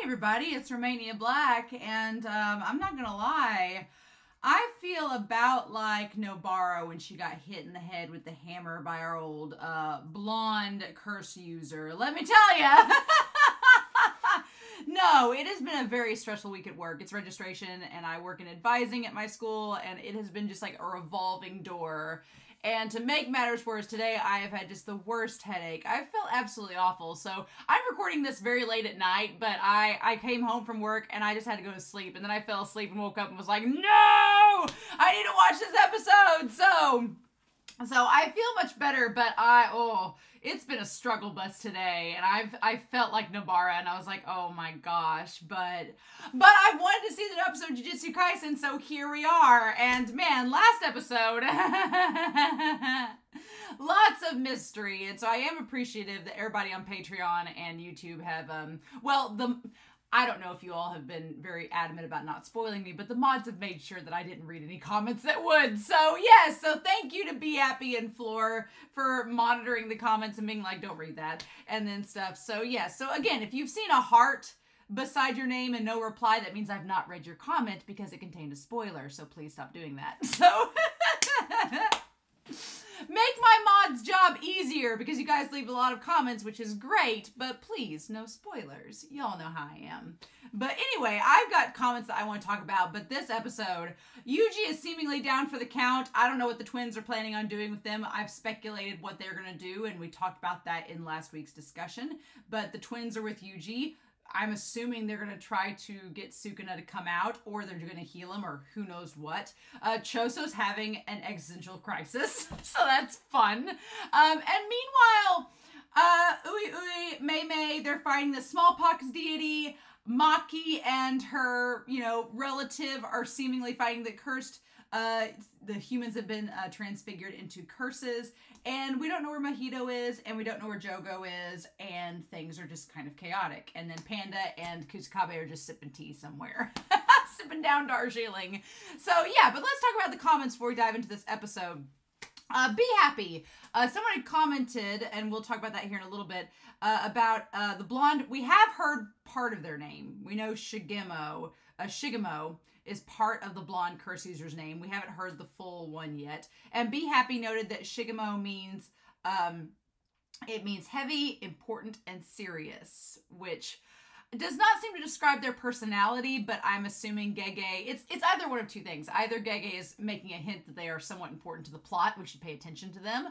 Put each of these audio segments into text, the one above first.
everybody, it's Romania Black, and I'm not gonna lie, I feel about like Nobara when she got hit in the head with the hammer by our old blonde curse user. Let me tell ya! No, it has been a very stressful week at work. It's registration, and I work in advising at my school, and it has been just like a revolving door. And to make matters worse, today I have had just the worst headache. I felt absolutely awful. So I'm recording this very late at night, but I came home from work and I just had to go to sleep. And then I fell asleep and woke up and was like, no! I need to watch this episode! So I feel much better, but it's been a struggle bus today, and I felt like Nobara, and I was like, oh my gosh, but I wanted to see the episode of Jujutsu Kaisen, so here we are, and man, last episode, lots of mystery, and so I am appreciative that everybody on Patreon and YouTube have, I don't know if you all have been very adamant about not spoiling me, but the mods have made sure that I didn't read any comments that would. So, yes, so thank you to Be Happy and Floor for monitoring the comments and being like, don't read that, and then stuff. So, yes, so again, if you've seen a heart beside your name and no reply, that means I've not read your comment because it contained a spoiler, so please stop doing that. So... Make my mod's job easier because you guys leave a lot of comments, which is great, but please, no spoilers. Y'all know how I am. But anyway, I've got comments that I want to talk about, but this episode, Yuji is seemingly down for the count. I don't know what the twins are planning on doing with them. I've speculated what they're going to do, and we talked about that in last week's discussion, but the twins are with Yuji. I'm assuming they're going to try to get Sukuna to come out, or they're going to heal him, or who knows what. Choso's having an existential crisis, so that's fun. And meanwhile, Ui, Mei, they're fighting the smallpox deity. Maki and her, relative are seemingly fighting the cursed. The humans have been transfigured into curses, and we don't know where Mahito is, and we don't know where Jogo is, and things are just kind of chaotic. And then Panda and Kusakabe are just sipping tea somewhere. Sipping down Darjeeling. So yeah, but let's talk about the comments before we dive into this episode. Be Happy. Someone had commented, and we'll talk about that here in a little bit, about the blonde. We have heard part of their name. We know Shigemo is part of the blonde curse user's name. We haven't heard the full one yet. And Be Happy noted that Shigemo means, it means heavy, important, and serious, which does not seem to describe their personality, but I'm assuming Gege, it's either one of two things. Either Gege is making a hint that they are somewhat important to the plot, we should pay attention to them,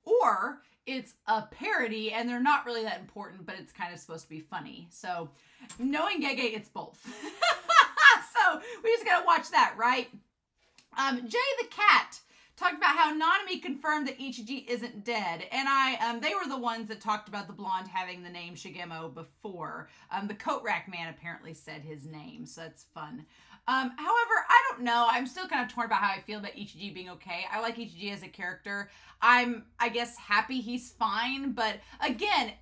or it's a parody and they're not really that important, but it's kind of supposed to be funny. So knowing Gege, it's both. So we just gotta watch that, right? Jay the Cat talked about how Nanami confirmed that Ichiji isn't dead, and they were the ones that talked about the blonde having the name Shigemo before. The coat rack man apparently said his name, so that's fun. However, I don't know. I'm still kind of torn about how I feel about Ichiji being okay. I like Ichiji as a character. I guess, happy he's fine, but again,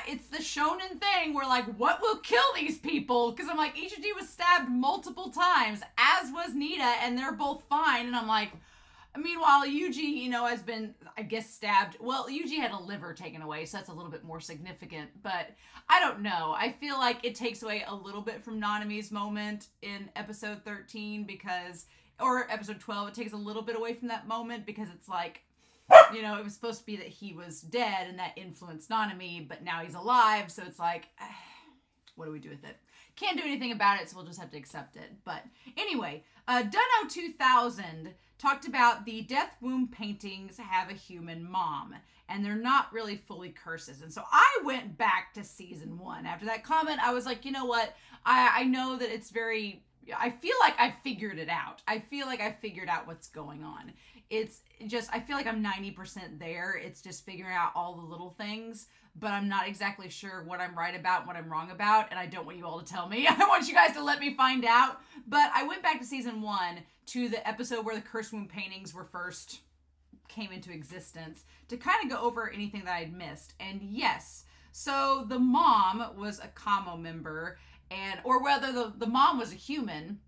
it's the shonen thing where, like, what will kill these people? Because I'm like, Ichiji was stabbed multiple times, as was Nita, and they're both fine. And I'm like, meanwhile, Yuji, has been, I guess, stabbed. Well, Yuji had a liver taken away, so that's a little bit more significant. But I don't know. I feel like it takes away a little bit from Nanami's moment in episode 13 or episode 12. It takes a little bit away from that moment because it's like, it was supposed to be that he was dead and that influenced Nanami, but now he's alive, so it's like, what do we do with it? Can't do anything about it, so we'll just have to accept it. But anyway, Dunno 2000 talked about the death womb paintings have a human mom, and they're not really fully curses. And so I went back to season 1. After that comment, I was like, you know what? I know that it's very... I feel like I figured it out. I feel like I figured out what's going on. It's just, I feel like I'm 90% there. It's just figuring out all the little things, but I'm not exactly sure what I'm right about and what I'm wrong about, and I don't want you all to tell me. I want you guys to let me find out. But I went back to season 1 to the episode where the Curse Womb paintings were first came into existence to kind of go over anything that I'd missed. And yes, so the mom was a Kamo member, or whether the mom was a human,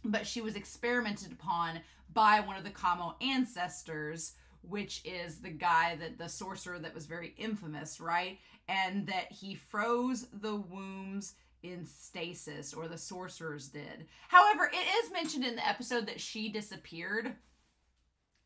but she was experimented upon by one of the Kamo ancestors, which is the guy the sorcerer that was very infamous, right? And that he froze the wombs in stasis, or the sorcerers did. However, it is mentioned in the episode that she disappeared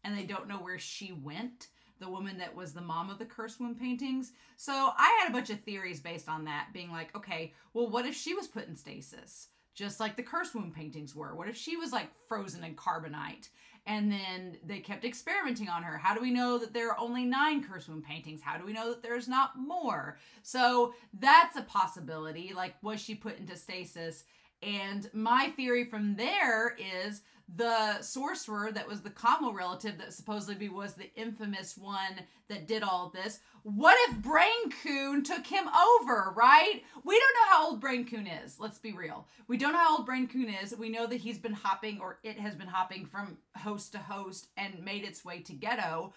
and they don't know where she went, the woman that was the mom of the Curse Wound paintings. So I had a bunch of theories based on that, being like, okay, well, what if she was put in stasis, just like the Curse Wound paintings were? What if she was like frozen in carbonite? And then they kept experimenting on her. How do we know that there are only 9 Curse Wound paintings? How do we know that there's not more? So that's a possibility. Like, was she put into stasis? And my theory from there is the sorcerer that was the Kamo relative that supposedly was the infamous one that did all of this. What if Brain Coon took him over, right? We don't know how old Brain Coon is. Let's be real. We don't know how old Brain Coon is. We know that he's been hopping, or it has been hopping from host to host and made its way to Ghetto.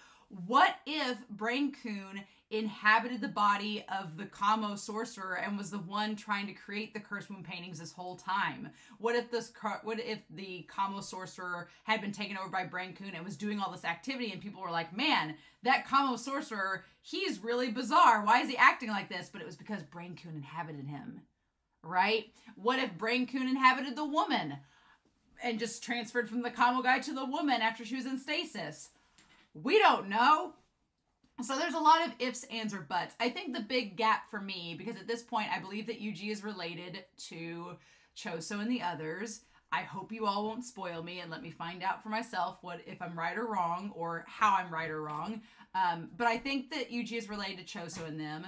What if Brain Coon inhabited the body of the Kamo sorcerer and was the one trying to create the Curse Wound paintings this whole time? What if the Kamo sorcerer had been taken over by Brain Coon and was doing all this activity, and people were like, man, that Kamo sorcerer, he's really bizarre. Why is he acting like this? But it was because Brain Coon inhabited him, right? What if Brain Coon inhabited the woman and just transferred from the Kamo guy to the woman after she was in stasis? We don't know. So there's a lot of ifs, ands, or buts. I think the big gap for me, because at this point I believe that Yuji is related to Choso and the others. I hope you all won't spoil me and let me find out for myself if I'm right or wrong, or how I'm right or wrong. But I think that Yuji is related to Choso and them.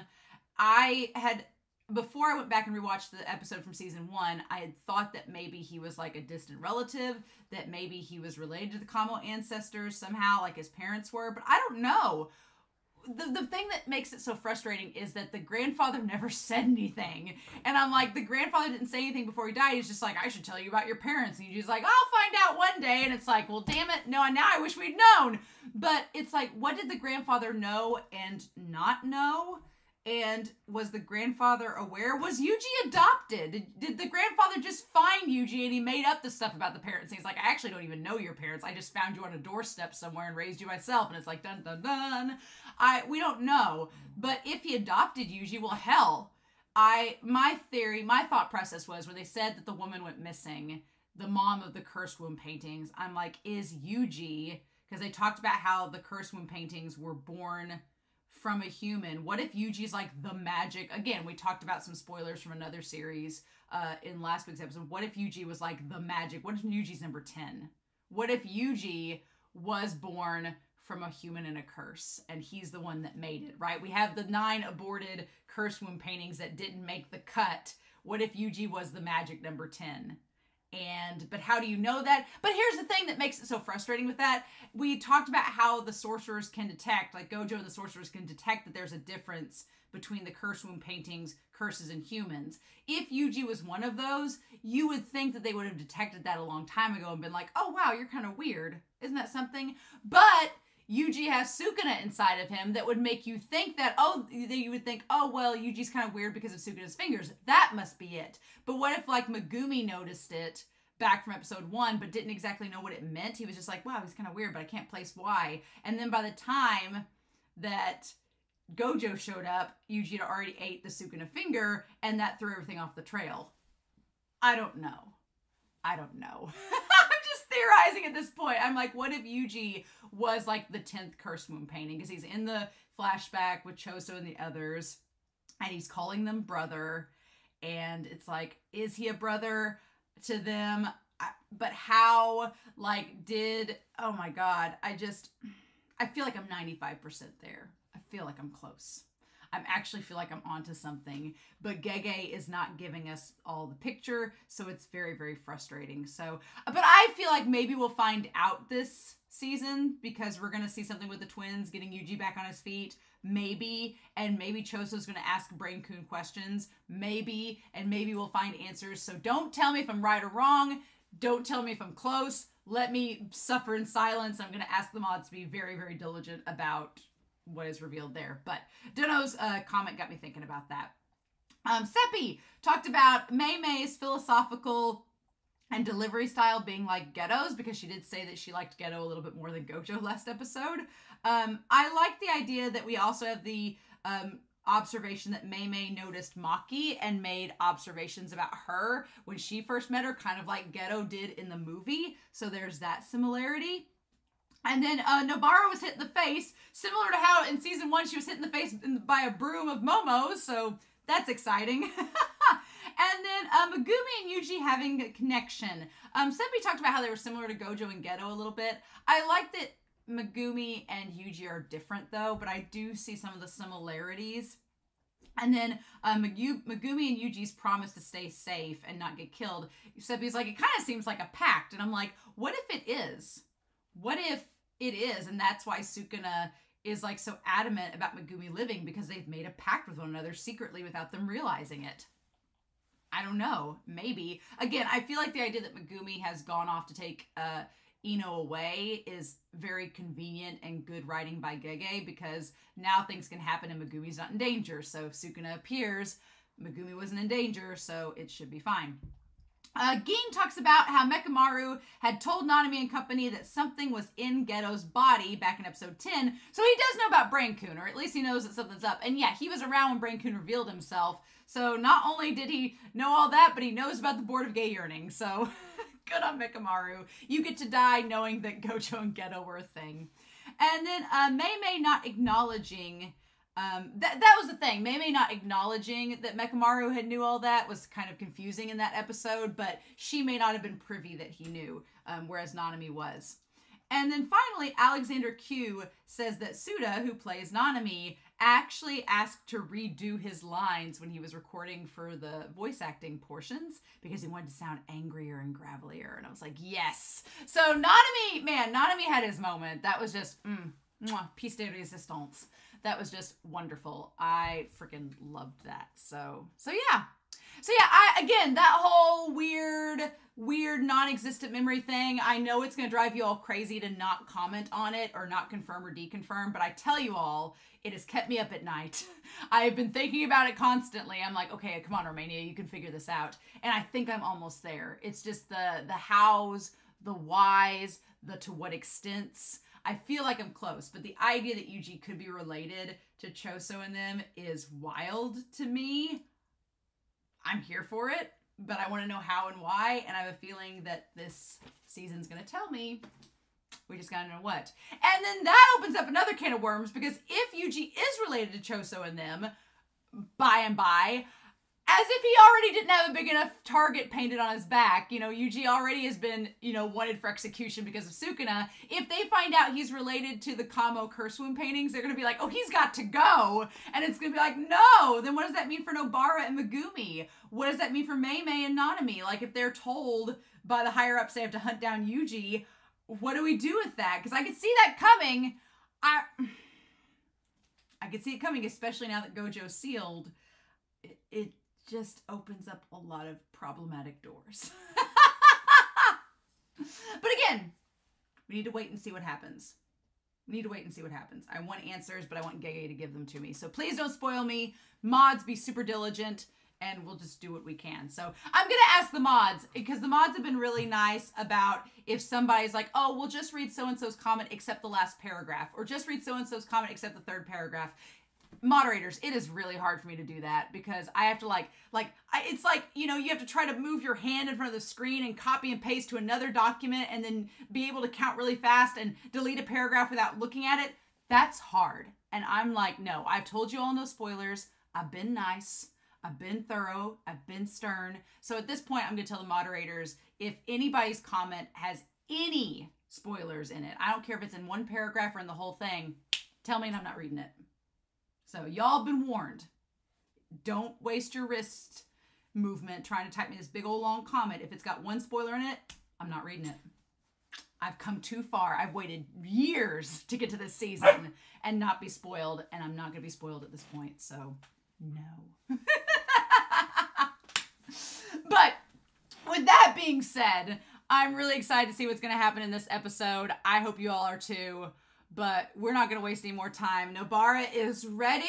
Before I went back and rewatched the episode from season 1, I had thought that maybe he was like a distant relative, that maybe he was related to the Kamo ancestors somehow, like his parents were, but I don't know. The thing that makes it so frustrating is that the grandfather never said anything. And I'm like, the grandfather didn't say anything before he died. He's just like, I should tell you about your parents. And he's like, I'll find out one day. And it's like, well, damn it. No, now I wish we'd known. But it's like, what did the grandfather know and not know? And was the grandfather aware? Was Yuji adopted? Did the grandfather just find Yuji and he made up the stuff about the parents? And he's like, I actually don't even know your parents. I just found you on a doorstep somewhere and raised you myself. And it's like, dun, dun, dun. We don't know. But if he adopted Yuji, well, hell. My thought process was when they said that the woman went missing, the mom of the Cursed Wound paintings, I'm like, is Yuji, because they talked about how the Cursed Wound paintings were born from a human. What if Yuji's like the magic? Again, we talked about some spoilers from another series in last week's episode. What if Yuji was like the magic? What if Yuji's number 10? What if Yuji was born from a human and a curse, and he's the one that made it, right? We have the 9 aborted Curse Wound paintings that didn't make the cut. What if Yuji was the magic number 10? But how do you know that? But here's the thing that makes it so frustrating with that. We talked about how the sorcerers can detect, like Gojo and the sorcerers can detect that there's a difference between the Curse Wound paintings, curses, and humans. If Yuji was one of those, you would think that they would have detected that a long time ago and been like, oh wow, you're kind of weird. Isn't that something? But Yuji has Sukuna inside of him that would make you think that, you would think, oh, well, Yuji's kind of weird because of Sukuna's fingers. That must be it. But what if, like, Megumi noticed it back from episode 1, but didn't exactly know what it meant? He was just like, wow, he's kind of weird, but I can't place why. And then by the time that Gojo showed up, Yuji had already ate the Sukuna finger, and that threw everything off the trail. I don't know. I'm just theorizing at this point. I'm like, what if Yuji was like the 10th Curse Wound painting? Because he's in the flashback with Choso and the others, and he's calling them brother. And it's like, is he a brother to them? But how? Oh my God. I feel like I'm 95% there. I feel like I'm close. I actually feel like I'm onto something, but Gege is not giving us all the picture, so it's very, very frustrating. So, but I feel like maybe we'll find out this season, because we're going to see something with the twins getting Yuji back on his feet. Maybe, and maybe Choso's going to ask Brain Coon questions. Maybe, and maybe we'll find answers. So don't tell me if I'm right or wrong. Don't tell me if I'm close. Let me suffer in silence. I'm going to ask the mods to be very, very diligent about what is revealed there. But Dono's comment got me thinking about that. Seppi talked about Mei Mei's philosophical and delivery style being like Ghetto's, because she did say that she liked Ghetto a little bit more than Gojo last episode. I like the idea that we also have the observation that Mei noticed Maki and made observations about her when she first met her, kind of like Geto did in the movie. So there's that similarity. And then Nobara was hit in the face, similar to how in season 1 she was hit in the face by a broom of Momo's, so that's exciting. And then Megumi and Yuji having a connection. Seppi talked about how they were similar to Gojo and Geto a little bit. I like that Megumi and Yuji are different though, but I do see some of the similarities. And then Megumi and Yuji's promise to stay safe and not get killed. Seppi's like, it kind of seems like a pact. And I'm like, what if it is? What if it is? And that's why Sukuna is like so adamant about Megumi living, because they've made a pact with one another secretly without them realizing it. I don't know. Maybe. Again, I feel like the idea that Megumi has gone off to take Ino away is very convenient and good writing by Gege, because now things can happen and Megumi's not in danger. So if Sukuna appears, Megumi wasn't in danger, so it should be fine. Ging talks about how Mekamaru had told Nanami and company that something was in Geto's body back in episode 10. So he does know about Brain-kun, or at least he knows that something's up. And yeah, he was around when Brain-kun revealed himself. So not only did he know all that, but he knows about the Board of Gay Yearning. So good on Mekamaru. You get to die knowing that Gojo and Geto were a thing. And then Mei not acknowledging... that was the thing. Mei not acknowledging that Mekamaru had knew all that was kind of confusing in that episode, but she may not have been privy that he knew, whereas Nanami was. And then finally, Alexander Q says that Suda, who plays Nanami, actually asked to redo his lines when he was recording for the voice acting portions because he wanted to sound angrier and gravelier. And I was like, yes. So Nanami had his moment. That was just, piece de resistance. That was just wonderful. I freaking loved that. So yeah. Again, that whole weird non-existent memory thing, I know it's going to drive you all crazy to not comment on it or not confirm or deconfirm, but I tell you all, it has kept me up at night. I have been thinking about it constantly. I'm like, okay, come on, Romania, you can figure this out. And I think I'm almost there. It's just the hows, the whys, the to what extents. I feel like I'm close, but the idea that Yuji could be related to Choso and them is wild to me. I'm here for it, but I want to know how and why, and I have a feeling that this season's going to tell me. We just got to know what. And then that opens up another can of worms, because if Yuji is related to Choso and them, by and by, as if he already didn't have a big enough target painted on his back. You know, Yuji already has been, wanted for execution because of Sukuna. If they find out he's related to the Kamo curse wound paintings, they're going to be like, oh, he's got to go. And it's going to be like, no. Then what does that mean for Nobara and Megumi? What does that mean for Mei and Nanami? Like, if they're told by the higher-ups they have to hunt down Yuji, what do we do with that? Because I could see that coming. I could see it coming, especially now that Gojo's sealed. It just opens up a lot of problematic doors. But again, we need to wait and see what happens. I want answers, but I want Gege to give them to me. So please don't spoil me. Mods, be super diligent, and we'll just do what we can. So I'm going to ask the mods, because the mods have been really nice about if somebody's like, oh, we'll just read so-and-so's comment except the last paragraph, or just read so-and-so's comment except the third paragraph. Moderators, it is really hard for me to do that, because I have to it's like, you have to try to move your hand in front of the screen and copy and paste to another document and then be able to count really fast and delete a paragraph without looking at it. That's hard. And I'm like, no, I've told you all no spoilers. I've been nice. I've been thorough. I've been stern. So at this point, I'm going to tell the moderators, if anybody's comment has any spoilers in it, I don't care if it's in one paragraph or in the whole thing, tell me and I'm not reading it. So y'all have been warned. Don't waste your wrist movement trying to type me this big old long comment. If it's got one spoiler in it, I'm not reading it. I've come too far. I've waited years to get to this season and not be spoiled, and I'm not going to be spoiled at this point, so no. But with that being said, I'm really excited to see what's going to happen in this episode. I hope you all are too. But we're not going to waste any more time. Nobara is ready.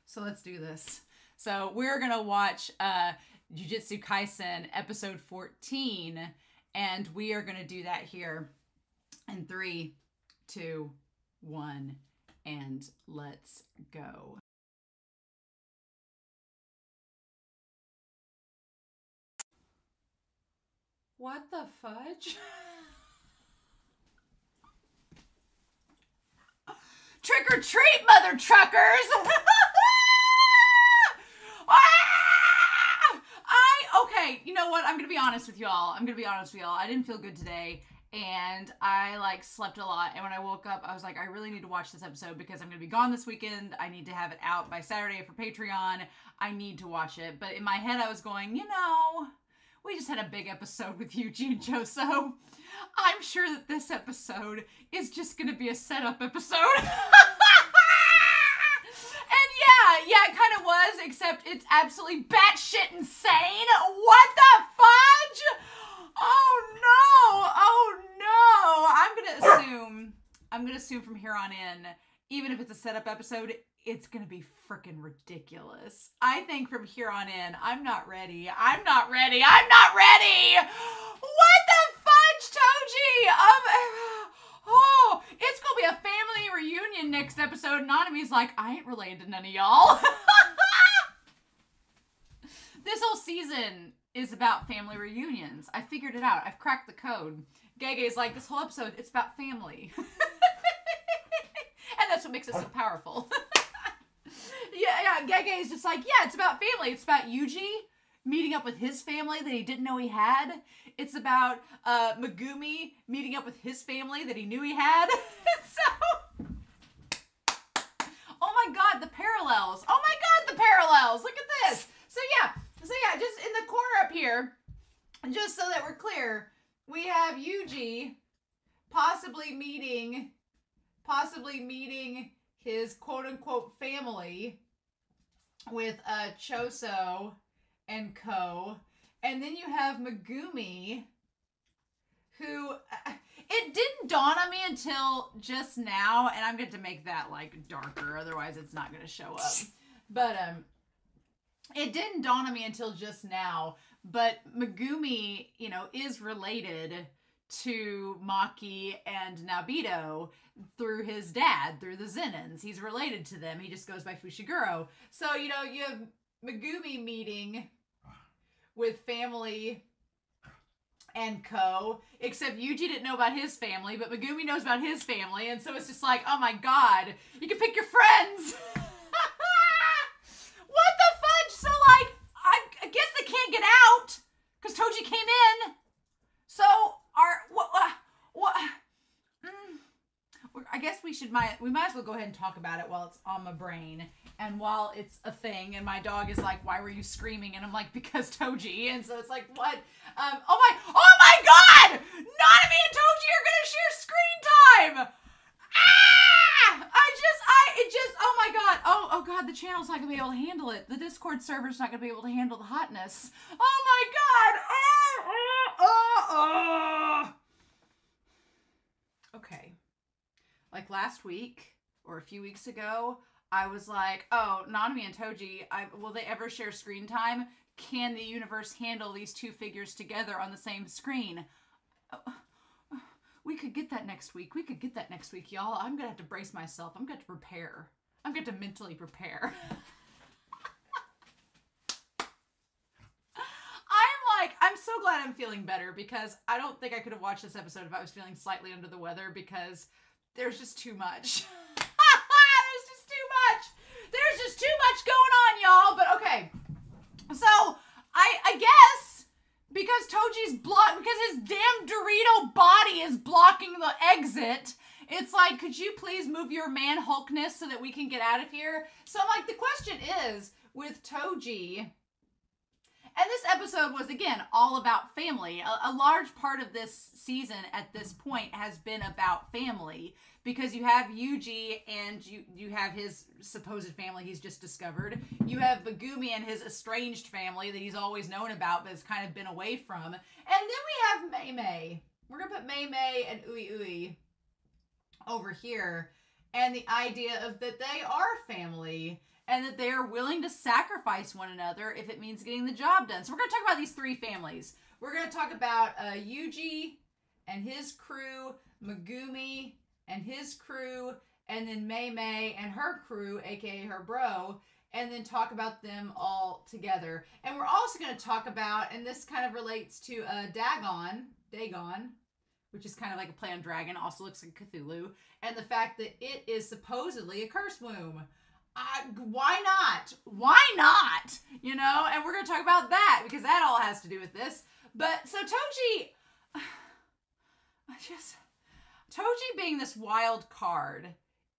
So let's do this. So we're going to watch Jujutsu Kaisen episode 14. And we are going to do that here in 3, 2, 1. And let's go. What the fudge? Trick or treat, mother truckers! Okay, you know what? I'm gonna be honest with y'all. I didn't feel good today, and I like slept a lot. And when I woke up, I was like, I really need to watch this episode because I'm gonna be gone this weekend. I need to have it out by Saturday for Patreon. I need to watch it. But in my head, I was going, you know, we just had a big episode with Yuji and Choso. I'm sure that this episode is just gonna be a setup episode. Yeah, it kind of was, except it's absolutely batshit insane. What the fudge? Oh no. I'm gonna assume from here on in, even if it's a setup episode, it's gonna be freaking ridiculous. I think from here on in, I'm not ready. What the fudge, Toji? It's gonna be a family reunion next episode. Nanami's like, I ain't related to none of y'all. This whole season is about family reunions. I figured it out. I've cracked the code. Gege's like, this whole episode, it's about family. And that's what makes it so powerful. Yeah, Gege is just like, yeah, it's about family. It's about Yuji meeting up with his family that he didn't know he had. It's about Megumi meeting up with his family that he knew he had. So, oh my god, the parallels. Look at this. So yeah, just in the corner up here, just so that we're clear, we have Yuji possibly meeting his quote-unquote family with Choso and co. And then you have Megumi, who it didn't dawn on me until just now, and I'm going to make that like darker, otherwise it's not going to show up. But it didn't dawn on me until just now, but Megumi, you know, is related to Maki and Nabito through his dad, through the Zenins. He's related to them. He just goes by Fushiguro. So, you know, you have Megumi meeting with family and co, except Yuji didn't know about his family, but Megumi knows about his family, and so it's just like, oh my god, you can pick your friends! What the fudge? So, like, I guess they can't get out, because Toji came in, so, I guess we might as well go ahead and talk about it while it's on my brain, and while it's a thing, and my dog is like, why were you screaming? And I'm like, because Toji, and so it's like, what? Oh my god! Nanami and Toji are gonna share screen time! Oh my god. Oh god, the channel's not gonna be able to handle it. The Discord server's not gonna be able to handle the hotness. Oh my god! Okay. Like last week, or a few weeks ago, I was like, oh, Nanami and Toji, will they ever share screen time? Can the universe handle these two figures together on the same screen? We could get that next week. Y'all. I'm going to have to brace myself. I'm going to have to prepare. I'm going to mentally prepare. I'm so glad I'm feeling better, because I don't think I could have watched this episode if I was feeling slightly under the weather, because there's just too much. There's just too much going on, y'all. But okay. So, I guess because Toji's because his damn Dorito body is blocking the exit, it's like, could you please move your man Hulkness so that we can get out of here? So, like, the question is, with Toji, and this episode was, again, all about family. A large part of this season at this point has been about family, because you have Yuji and you have his supposed family he's just discovered. You have Megumi and his estranged family that he's always known about but has kind of been away from. And then we have Mei Mei. We're going to put Mei Mei and Ui Ui over here. And the idea of that they are family, and that they are willing to sacrifice one another if it means getting the job done. So we're going to talk about these three families. We're going to talk about Yuji and his crew, Megumi and his crew, and then Mei Mei and her crew, aka her bro. and then talk about them all together. And we're also going to talk about, and this kind of relates to Dagon, which is kind of like a play on dragon, also looks like Cthulhu, and the fact that it is supposedly a curse womb. Why not? Why not? You know, and we're going to talk about that because that all has to do with this. But so Toji, Toji being this wild card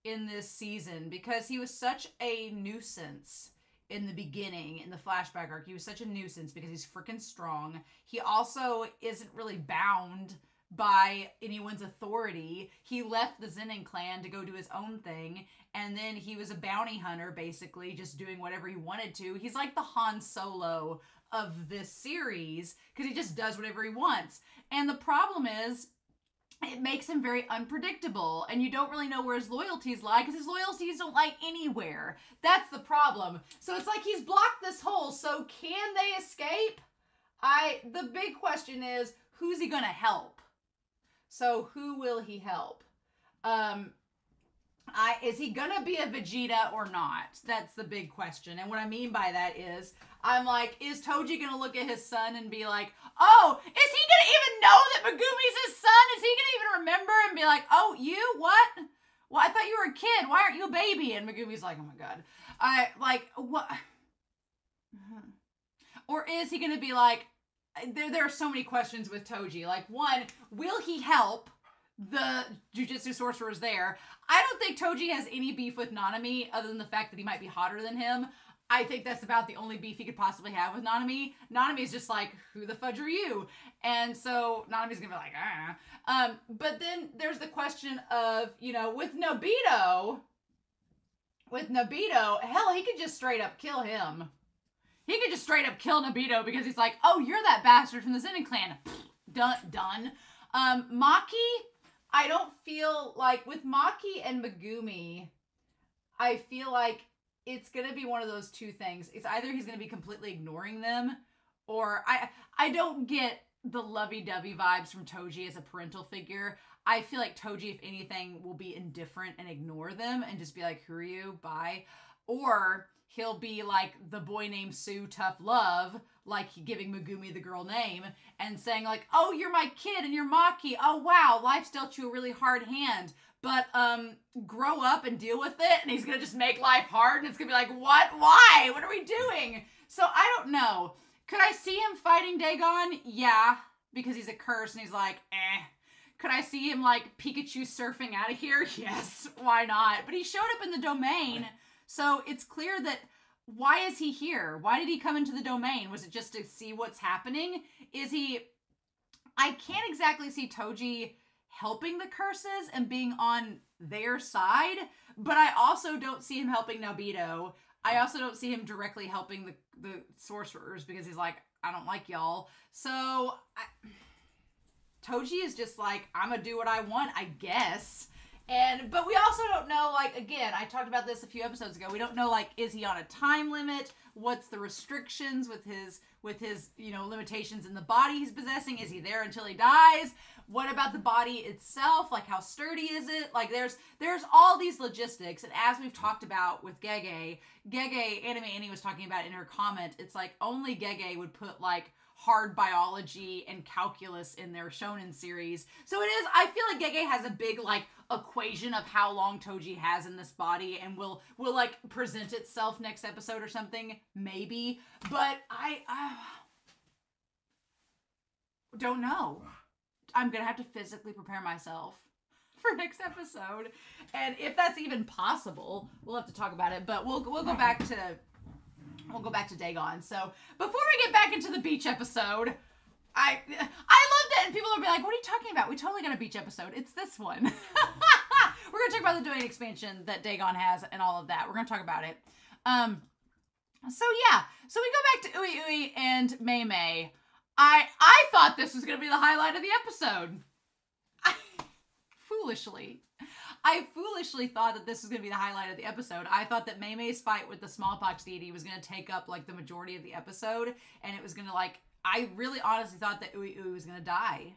in this season because he was such a nuisance in the beginning, in the flashback arc. He was such a nuisance because he's freaking strong. He also isn't really bound by anyone's authority. He left the Zenin clan to go do his own thing, and then he was a bounty hunter, basically, just doing whatever he wanted to. He's like the Han Solo of this series, because he just does whatever he wants. And the problem is, it makes him very unpredictable, and you don't really know where his loyalties lie, because his loyalties don't lie anywhere. That's the problem. So it's like he's blocked this hole, so can they escape? The big question is, who's he gonna help? So who will he help? Is he gonna be a Vegeta or not? That's the big question. And what I mean by that is, I'm like, is Toji gonna look at his son and be like, oh, is he gonna even know that Megumi's his son? Is he gonna even remember and be like, oh, you? What? Well, I thought you were a kid. Why aren't you a baby? And Megumi's like, oh my god. What? Or is he gonna be like, there are so many questions with Toji. Like, one, will he help the Jujutsu sorcerers there? I don't think Toji has any beef with Nanami other than the fact that he might be hotter than him. I think that's about the only beef he could possibly have with Nanami. Nanami's just like, who the fudge are you? And so Nanami's gonna be like, ah. But then there's the question of, you know, with Nobito, hell, he could just straight up kill him. He could just straight up kill Nobito because he's like, oh, you're that bastard from the Zenin clan. Done. Maki, I don't feel like, with Maki and Megumi, I feel like it's going to be one of those two things. It's either he's going to be completely ignoring them, or I don't get the lovey-dovey vibes from Toji as a parental figure. I feel like Toji, if anything, will be indifferent and ignore them and just be like, who are you? Bye. Or he'll be like the boy named Sue, tough love, like giving Megumi the girl name and saying like, oh, you're my kid and you're Maki. Oh, wow, life's dealt you a really hard hand. But grow up and deal with it. And he's going to just make life hard. And it's going to be like, what? Why? What are we doing? So I don't know. Could I see him fighting Dagon? Yeah, because he's a curse and he's like, eh. Could I see him like Pikachu surfing out of here? Yes, why not? But he showed up in the domain. So it's clear that, why is he here? Why did he come into the domain? Was it just to see what's happening? I can't exactly see Toji helping the curses and being on their side, but I also don't see him helping Nobito. I also don't see him directly helping the sorcerers because he's like, I don't like y'all. So Toji is just like, I'm gonna do what I want, I guess. But we also don't know, like, again, I talked about this a few episodes ago. We don't know, like, is he on a time limit? What's the restrictions with his, you know, limitations in the body he's possessing? Is he there until he dies? What about the body itself? Like, how sturdy is it? Like, there's all these logistics. And as we've talked about with Gege, Anime Annie was talking about in her comment, it's like only Gege would put, like, hard biology and calculus in their shonen series. So it is, I feel like Gege has a big, like, equation of how long Toji has in this body and will like present itself next episode or something, maybe. But I don't know. I'm gonna have to physically prepare myself for next episode, and if that's even possible, we'll have to talk about it. But we'll go back to Dagon. So before we get back into the beach episode, I loved it, and people will be like, what are you talking about? We totally got a beach episode. It's this one. We're going to talk about the domain expansion that Dagon has and all of that. We're going to talk about it. So yeah. So we go back to Ui Ui and Mei Mei. I thought this was going to be the highlight of the episode. I foolishly thought that this was going to be the highlight of the episode. I thought that Mei Mei's fight with the smallpox deity was going to take up, like, the majority of the episode. And it was going to, like, I really honestly thought that Ui Ui was going to die.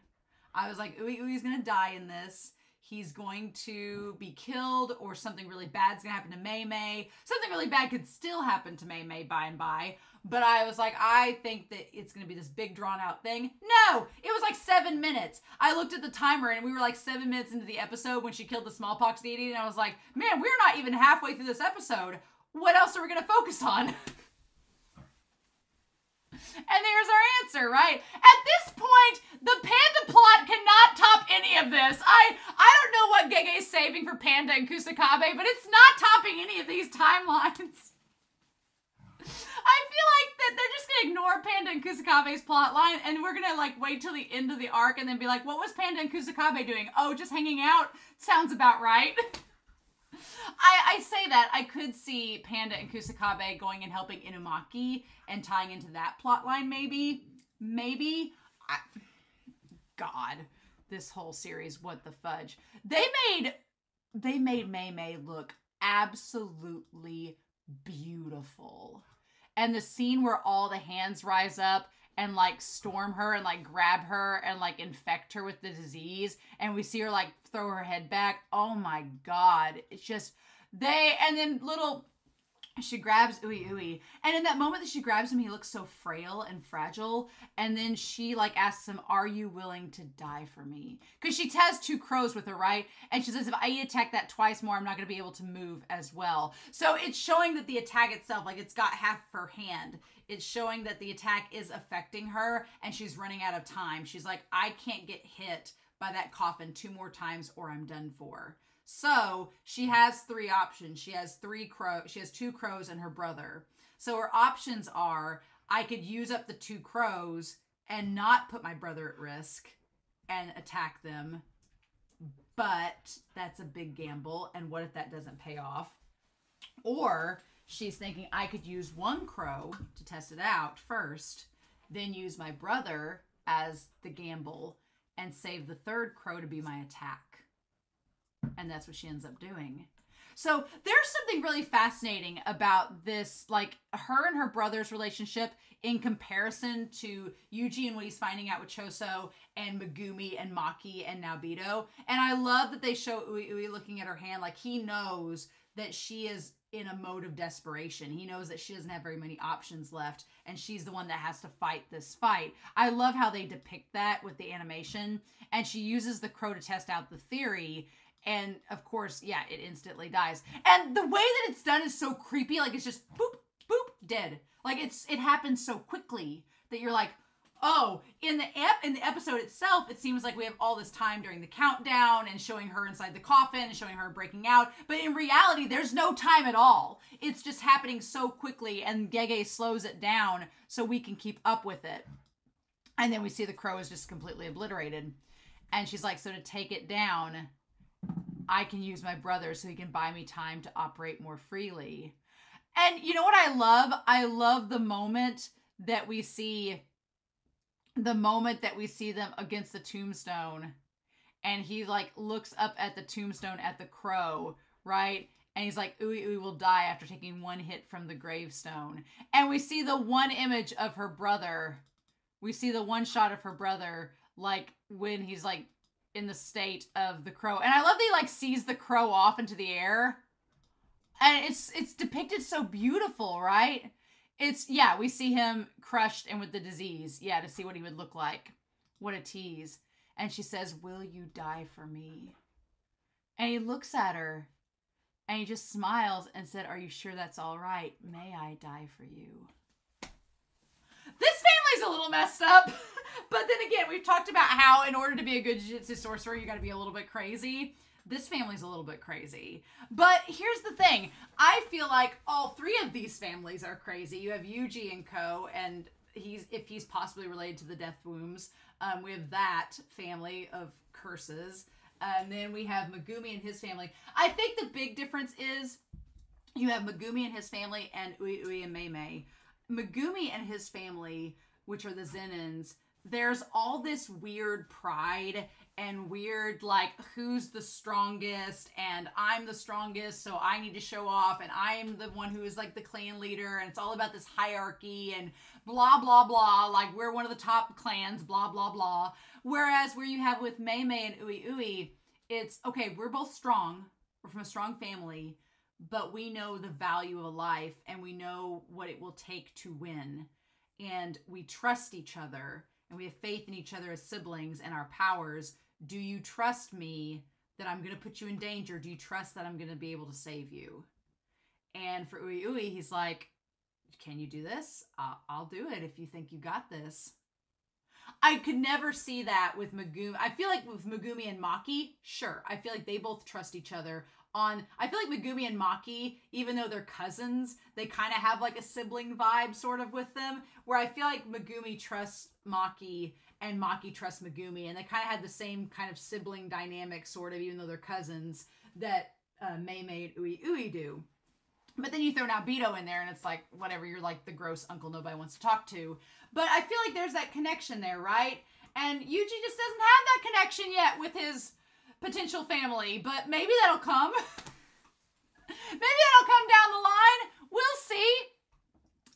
I was like, Ui Ui's going to die in this. he's going to be killed or something really bad's gonna happen to Mei Mei. Something really bad could still happen to Mei Mei by and by. But I was like, I think that it's gonna be this big drawn out thing. No, it was like 7 minutes. I looked at the timer and we were like 7 minutes into the episode when she killed the smallpox deity, and I was like, man, we're not even halfway through this episode. What else are we gonna focus on? And there's our answer, right? At this point, the Panda plot cannot top any of this. I don't know what Gege is saving for Panda and Kusakabe, but it's not topping any of these timelines. I feel like that they're just gonna ignore Panda and Kusakabe's plot line, and we're gonna like wait till the end of the arc and then be like, what was Panda and Kusakabe doing? Oh, just hanging out? Sounds about right. I say that. I could see Panda and Kusakabe going and helping Inumaki and tying into that plot line, maybe. God, this whole series, what the fudge. They made Mei Mei look absolutely beautiful. And the scene where all the hands rise up and like storm her and like grab her and like infect her with the disease, and we see her like throw her head back. Oh my God. It's just, and then she grabs Ui, and in that moment that she grabs him, he looks so frail and fragile, and then she like asks him, are you willing to die for me? Because she has 2 crows with her, right? And she says, if I attack that twice more, I'm not going to be able to move as well. So it's showing that the attack itself, like it's got half her hand. It's showing that the attack is affecting her and she's running out of time. She's like, I can't get hit by that coffin 2 more times or I'm done for. So she has 3 options. She has 2 crows and her brother. So her options are, I could use up the 2 crows and not put my brother at risk and attack them. But that's a big gamble. And what if that doesn't pay off? Or she's thinking, I could use 1 crow to test it out first, then use my brother as the gamble and save the 3rd crow to be my attack. And that's what she ends up doing. So there's something really fascinating about this, like her and her brother's relationship in comparison to Yuji and what he's finding out with Choso and Megumi and Maki and Naobito. And I love that they show Ui looking at her hand like he knows that she is in a mode of desperation. He knows that she doesn't have very many options left, and she's the one that has to fight this fight. I love how they depict that with the animation, and she uses the crow to test out the theory, and of course, yeah, it instantly dies. And the way that it's done is so creepy, like it's just boop, boop, dead. Like it happens so quickly that you're like, oh, in the episode itself, it seems like we have all this time during the countdown and showing her inside the coffin and showing her breaking out. But in reality, there's no time at all. It's just happening so quickly, and Gege slows it down so we can keep up with it. And then we see the crow is just completely obliterated. And she's like, so to take it down, I can use my brother so he can buy me time to operate more freely. And you know what I love? I love the moment that we see them against the tombstone, and he like looks up at the tombstone at the crow, right? And he's like, Ui will die after taking 1 hit from the gravestone. And we see the one image of her brother. We see the one shot of her brother, like when he's like in the state of the crow. And I love that he like sees the crow off into the air. And it's depicted so beautiful, right? Yeah, we see him crushed and with the disease. Yeah, to see what he would look like. What a tease. And she says, will you die for me? And he looks at her and he just smiles and said, are you sure that's all right? May I die for you? This family's a little messed up. But then again, we've talked about how in order to be a good Jujutsu sorcerer, you got to be a little bit crazy. This family's a little bit crazy. But here's the thing. I feel like all 3 of these families are crazy. You have Yuji and Ko, and if he's possibly related to the Death Wombs. We have that family of curses. And then we have Megumi and his family. I think the big difference is you have Megumi and his family and Ui and Mei Mei. Megumi and his family, which are the Zenins, there's all this weird pride and weird, like, who's the strongest, and I'm the strongest, so I need to show off, and I'm the one who is, like, the clan leader, and it's all about this hierarchy, and blah, blah, blah, like, we're one of the top clans, blah, blah, blah. Whereas where you have with Mei Mei and Ui, it's, okay, we're both strong. We're from a strong family, but we know the value of a life and we know what it will take to win. And we trust each other and we have faith in each other as siblings and our powers. Do you trust me that I'm going to put you in danger? Do you trust that I'm going to be able to save you? And for Ui Ui, he's like, can you do this? I'll do it if you think you got this. I could never see that with Megumi. I feel like with Megumi and Maki, sure. I feel like they both trust each other. I feel like Megumi and Maki, even though they're cousins, they kind of have like a sibling vibe sort of with them, where I feel like Megumi trusts Maki and Maki trusts Megumi, and they kind of had the same kind of sibling dynamic sort of, even though they're cousins, that Mei Mei and Ui Ui do. But then you throw Naobito in there and it's like, whatever, you're like the gross uncle nobody wants to talk to. But I feel like there's that connection there, right? And Yuji just doesn't have that connection yet with his potential family, but maybe that'll come. Maybe that'll come down the line. We'll see.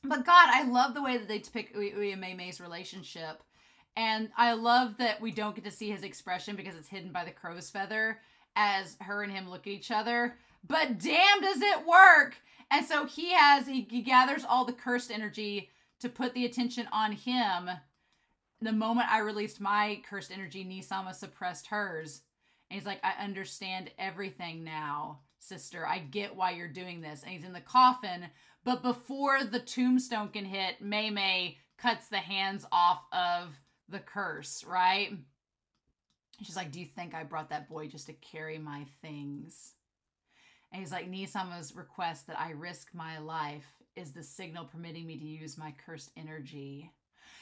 But God, I love the way that they depict Ui Ui and Mei Mei's relationship. And I love that we don't get to see his expression because it's hidden by the crow's feather as her and him look at each other. But damn, does it work! And so he gathers all the cursed energy to put the attention on him. The moment I released my cursed energy, Nisama suppressed hers. And he's like, I understand everything now, sister. I get why you're doing this. And he's in the coffin. But before the tombstone can hit, Mei Mei cuts the hands off of the curse, right? She's like, do you think I brought that boy just to carry my things? And he's like, Nisama's request that I risk my life is the signal permitting me to use my cursed energy.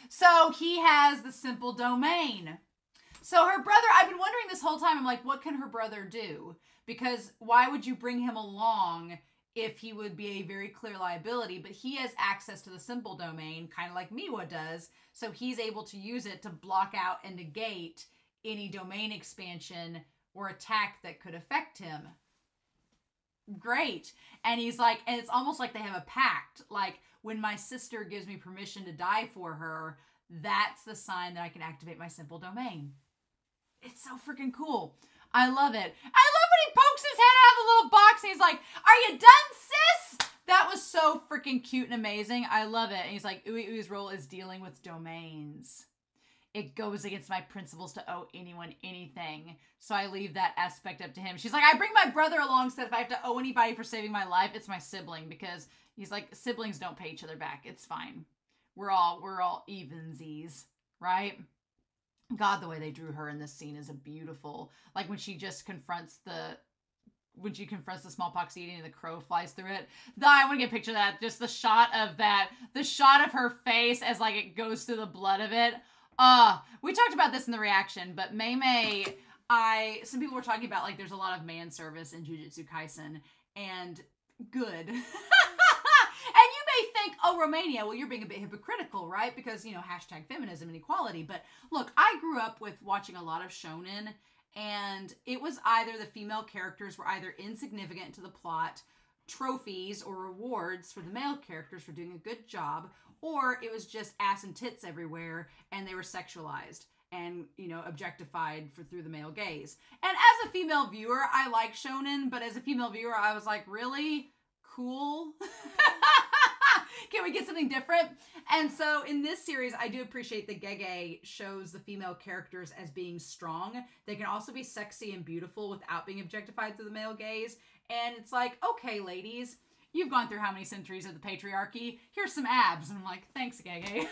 So he has the simple domain. So her brother, I've been wondering this whole time, I'm like, what can her brother do? Because why would you bring him along if he would be a very clear liability? But he has access to the simple domain, kind of like Miwa does. So he's able to use it to block out and negate any domain expansion or attack that could affect him. Great. And he's like, and it's almost like they have a pact. Like, when my sister gives me permission to die for her, that's the sign that I can activate my simple domain. It's so freaking cool. I love it. I love when he pokes his head out of the little box and he's like, are you done, sis? That was so freaking cute and amazing. I love it. And he's like, Ui Ui's role is dealing with domains. It goes against my principles to owe anyone anything. So I leave that aspect up to him. She's like, I bring my brother along so that if I have to owe anybody for saving my life, it's my sibling. Because he's like, siblings don't pay each other back. It's fine. We're all evensies, right? God, the way they drew her in this scene is a beautiful, like when she just confronts the smallpox eating and the crow flies through it. I want to get a picture of that. Just the shot of that. The shot of her face as like it goes through the blood of it. We talked about this in the reaction, but Mei Mei, some people were talking about like there's a lot of man service in Jujutsu Kaisen, and good. And you may think, oh, Romania, well, you're being a bit hypocritical, right? Because, you know, hashtag feminism and equality. But look, I grew up with watching a lot of shonen, and it was either the female characters were either insignificant to the plot, trophies or rewards for the male characters for doing a good job, or it was just ass and tits everywhere, and they were sexualized and, you know, objectified through the male gaze. And as a female viewer, I like shonen, but as a female viewer, I was like, really? Cool? Can we get something different? And so in this series, I do appreciate that Gege shows the female characters as being strong. They can also be sexy and beautiful without being objectified through the male gaze. And it's like, okay, ladies, you've gone through how many centuries of the patriarchy? Here's some abs. And I'm like, thanks, Gege.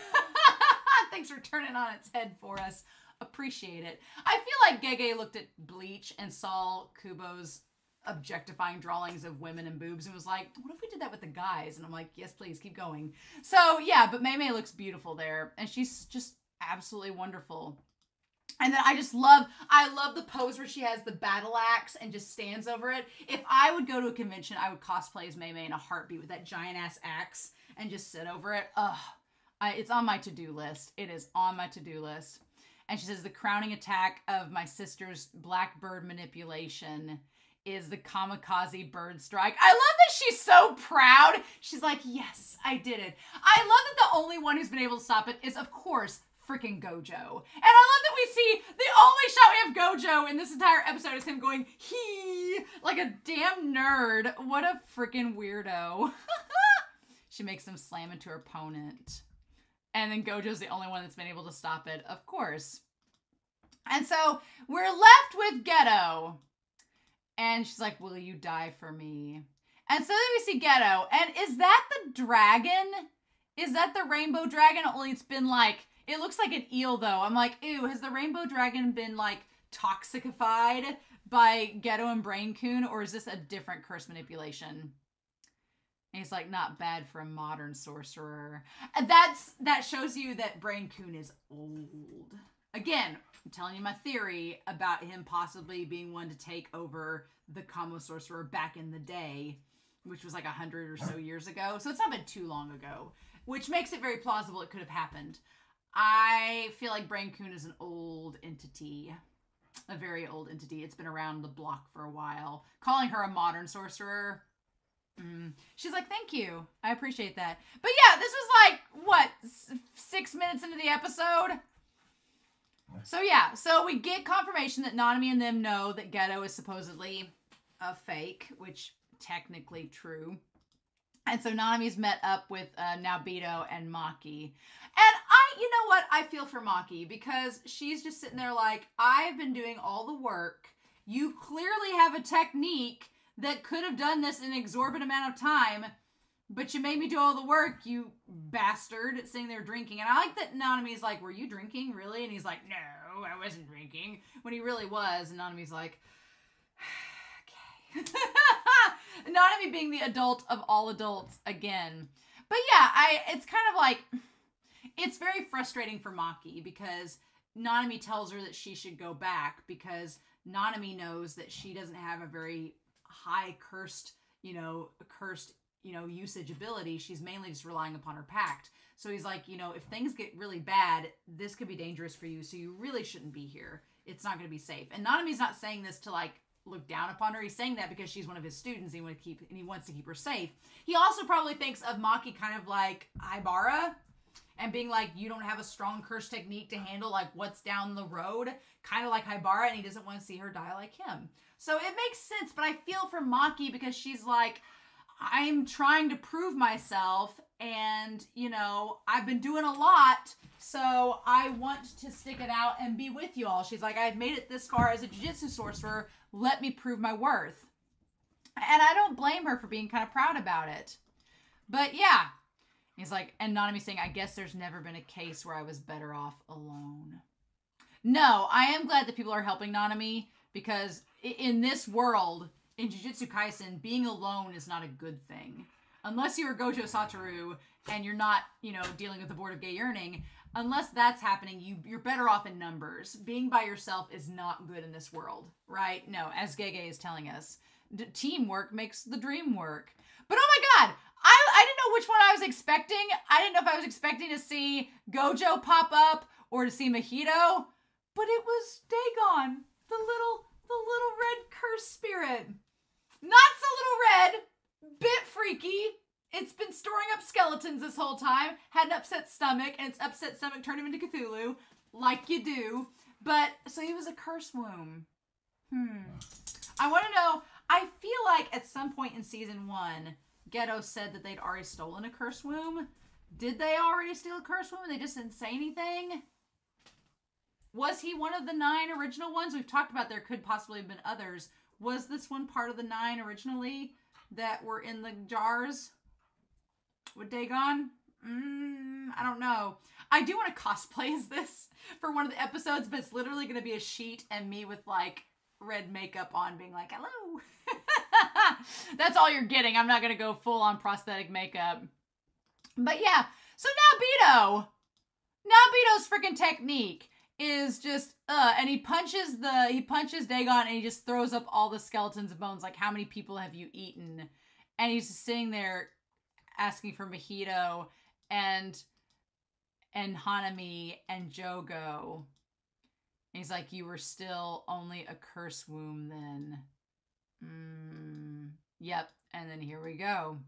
Thanks for turning it on its head for us. Appreciate it. I feel like Gege looked at Bleach and saw Kubo's objectifying drawings of women and boobs and was like, what if we did that with the guys? And I'm like, yes, please, keep going. So yeah, but Mei Mei looks beautiful there, and she's just absolutely wonderful. And then I love the pose where she has the battle axe and just stands over it. If I would go to a convention, I would cosplay as Mei Mei in a heartbeat with that giant ass axe and just sit over it. It's on my to-do list. It is on my to-do list. And she says, the crowning attack of my sister's blackbird manipulation is the kamikaze bird strike. I love that she's so proud. She's like, yes, I did it. I love that the only one who's been able to stop it is, of course, freaking Gojo. And I love that we see the only shot we have Gojo in this entire episode is him going, he, like a damn nerd. What a freaking weirdo. She makes him slam into her opponent. And then Gojo's the only one that's been able to stop it, of course. And so we're left with Geto. And she's like, will you die for me? And so then we see Geto. And is that the dragon? Is that the rainbow dragon? Only it's been like, it looks like an eel though. I'm like, ew, has the rainbow dragon been like toxicified by Geto and Brain Coon? Or is this a different curse manipulation? And he's like, not bad for a modern sorcerer. And that shows you that Brain Coon is old. Again, I'm telling you my theory about him possibly being one to take over the combo sorcerer back in the day, which was like 100 or so years ago. So it's not been too long ago, which makes it very plausible it could have happened. I feel like Brain Coon is an old entity, a very old entity. It's been around the block for a while. Calling her a modern sorcerer, she's like, thank you. I appreciate that. But yeah, this was like, what, 6 minutes into the episode? So yeah, so we get confirmation that Nanami and them know that Geto is supposedly a fake, which technically true. And so Nanami's met up with Naobito and Maki. And you know what? I feel for Maki because she's just sitting there like, I've been doing all the work. You clearly have a technique that could have done this in an exorbitant amount of time, but you made me do all the work, you bastard, sitting there drinking. And I like that Nanami's like, were you drinking, really? And he's like, no, I wasn't drinking, when he really was. And Nanami's like, okay. Nanami being the adult of all adults again. But yeah, it's kind of like, it's very frustrating for Maki because Nanami tells her that she should go back because Nanami knows that she doesn't have a very high cursed usage ability. She's mainly just relying upon her pact. So he's like, if things get really bad, this could be dangerous for you. So you really shouldn't be here. It's not going to be safe. And Nanami's not saying this to like look down upon her. He's saying that because she's one of his students and he wants to keep her safe. He also probably thinks of Maki kind of like Haibara and being like, you don't have a strong curse technique to handle like what's down the road, kind of like Haibara, and he doesn't want to see her die like him. So it makes sense, but I feel for Maki because she's like, I'm trying to prove myself and, I've been doing a lot, so I want to stick it out and be with you all. She's like, I've made it this far as a Jujutsu sorcerer. Let me prove my worth. And I don't blame her for being kind of proud about it. But yeah, he's like, and Nanami saying, I guess there's never been a case where I was better off alone. No, I am glad that people are helping Nanami because in this world, in Jujutsu Kaisen, being alone is not a good thing. Unless you're Gojo Satoru and you're not, dealing with the Board of Gay Yearning, unless that's happening, you're better off in numbers. Being by yourself is not good in this world, right? No, as Gege is telling us, teamwork makes the dream work. But oh my god, I didn't know which one I was expecting. I didn't know if I was expecting to see Gojo pop up or to see Mahito, but it was Dagon, the little red cursed spirit. Not so little red, bit freaky. It's been storing up skeletons this whole time. Had an upset stomach, and its upset stomach turned him into Cthulhu, like you do. But, so he was a curse womb. I want to know, I feel like at some point in season 1, Geto said that they'd already stolen a curse womb. Did they already steal a curse womb and they just didn't say anything? Was he one of the 9 original ones? We've talked about there could possibly have been others. Was this one part of the 9 originally that were in the jars with Dagon? I don't know. I do want to cosplay as this for one of the episodes, but it's literally going to be a sheet and me with like red makeup on being like, hello. That's all you're getting. I'm not going to go full on prosthetic makeup. But yeah, so Naobito's freaking technique is just, and he punches Dagon and he just throws up all the skeletons and bones. Like, how many people have you eaten? And he's just sitting there asking for Mahito and Hanami and Jogo. And he's like, you were still only a curse womb then. Yep. And then here we go.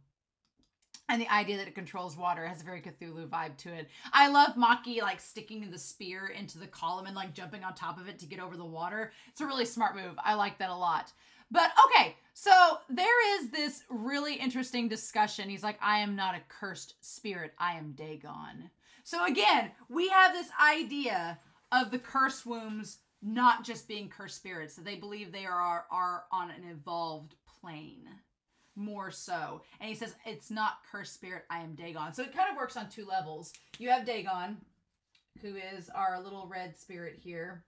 And the idea that it controls water has a very Cthulhu vibe to it. I love Maki like sticking the spear into the column and like jumping on top of it to get over the water. It's a really smart move. I like that a lot. But okay, so there is this really interesting discussion. He's like, I am not a cursed spirit. I am Dagon. So again, we have this idea of the curse wombs not just being cursed spirits, that they believe they are on an evolved plane. More so. And he says, it's not cursed spirit, I am Dagon. So it kind of works on two levels. You have Dagon, who is our little red spirit here.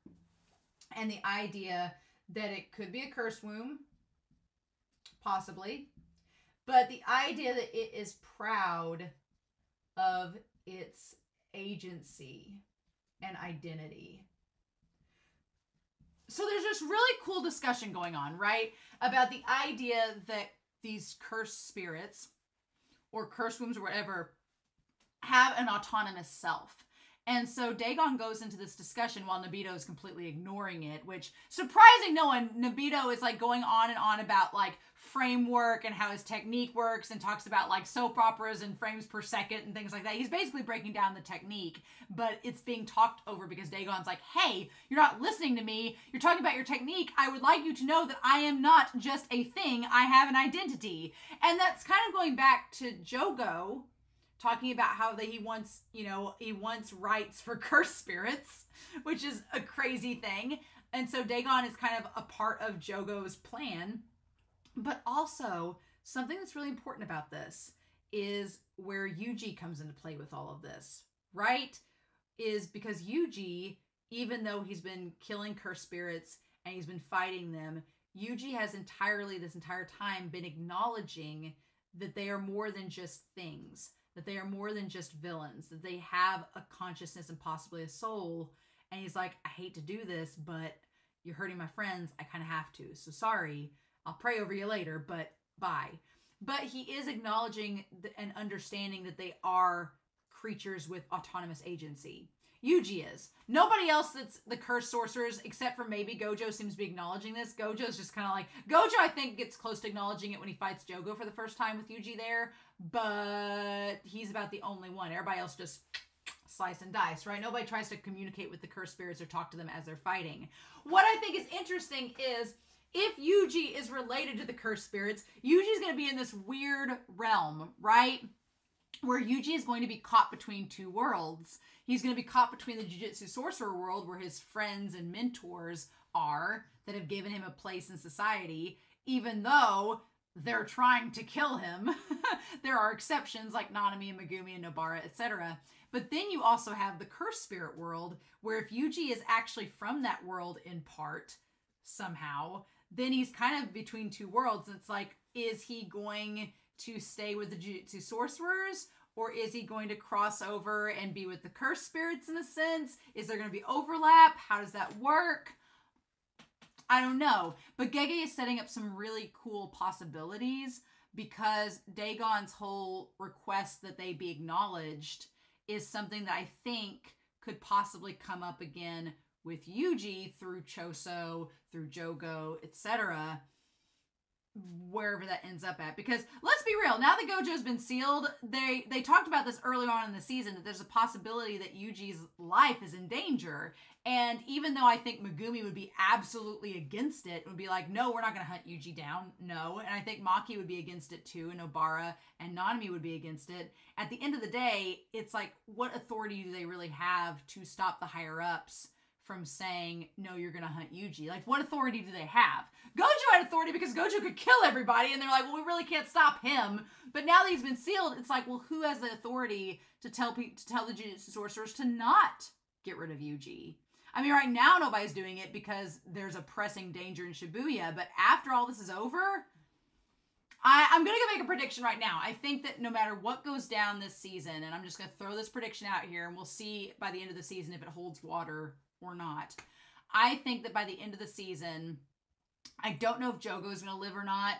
And the idea that it could be a curse womb, possibly. But the idea that it is proud of its agency and identity. So there's this really cool discussion going on, right? About the idea that these cursed spirits or curse wombs or whatever have an autonomous self. And so Dagon goes into this discussion while Nobito is completely ignoring it, which, surprising no one, Nobito is like going on and on about like framework and how his technique works and talks about like soap operas and frames per second and things like that. He's basically breaking down the technique, but it's being talked over because Dagon's like, hey, you're not listening to me. You're talking about your technique. I would like you to know that I am not just a thing. I have an identity. And that's kind of going back to Jogo, talking about how that he wants rights for cursed spirits, which is a crazy thing. And so Dagon is kind of a part of Jogo's plan. But also, something that's really important about this is where Yuji comes into play with all of this, right? Is because Yuji, even though he's been killing cursed spirits and he's been fighting them, Yuji has this entire time been acknowledging that they are more than just things, that they are more than just villains, that they have a consciousness and possibly a soul. And he's like, I hate to do this, but you're hurting my friends. I kind of have to. So sorry. I'll pray over you later, but bye. But he is acknowledging and understanding that they are creatures with autonomous agency. Yuji is. Nobody else that's the cursed sorcerers, except for maybe Gojo, seems to be acknowledging this. Gojo's just kind of like... Gojo, I think, gets close to acknowledging it when he fights Jogo for the first time with Yuji there. But he's about the only one. Everybody else just slice and dice, right? Nobody tries to communicate with the cursed spirits or talk to them as they're fighting. What I think is interesting is... if Yuji is related to the cursed spirits, Yuji's going to be in this weird realm, right? Where Yuji is going to be caught between two worlds. He's going to be caught between the Jujutsu Sorcerer world, where his friends and mentors are, that have given him a place in society, even though they're trying to kill him. There are exceptions like Nanami and Megumi and Nobara, etc. But then you also have the cursed spirit world, where if Yuji is actually from that world in part, somehow, then he's kind of between two worlds. It's like, is he going to stay with the Jujutsu Sorcerers, or is he going to cross over and be with the cursed spirits in a sense? Is there going to be overlap? How does that work? I don't know. But Gege is setting up some really cool possibilities, because Dagon's whole request that they be acknowledged is something that I think could possibly come up again with Yuji through Choso, through Jogo, etc., wherever that ends up at. Because let's be real, now that Gojo's been sealed, they talked about this earlier on in the season, that there's a possibility that Yuji's life is in danger. And even though I think Megumi would be absolutely against it, would be like, no, we're not going to hunt Yuji down, no. And I think Maki would be against it too, and Nobara and Nanami would be against it. At the end of the day, it's like, what authority do they really have to stop the higher-ups from saying, no, you're going to hunt Yuji? Like, what authority do they have? Gojo had authority because Gojo could kill everybody, and they're like, well, we really can't stop him. But now that he's been sealed, it's like, well, who has the authority to tell the Jujutsu Sorcerers to not get rid of Yuji? I mean, right now, nobody's doing it because there's a pressing danger in Shibuya, but after all this is over, I'm going to make a prediction right now. I think that no matter what goes down this season, and I'm just going to throw this prediction out here, and we'll see by the end of the season if it holds water or not. I think that by the end of the season, I don't know if Jogo is going to live or not.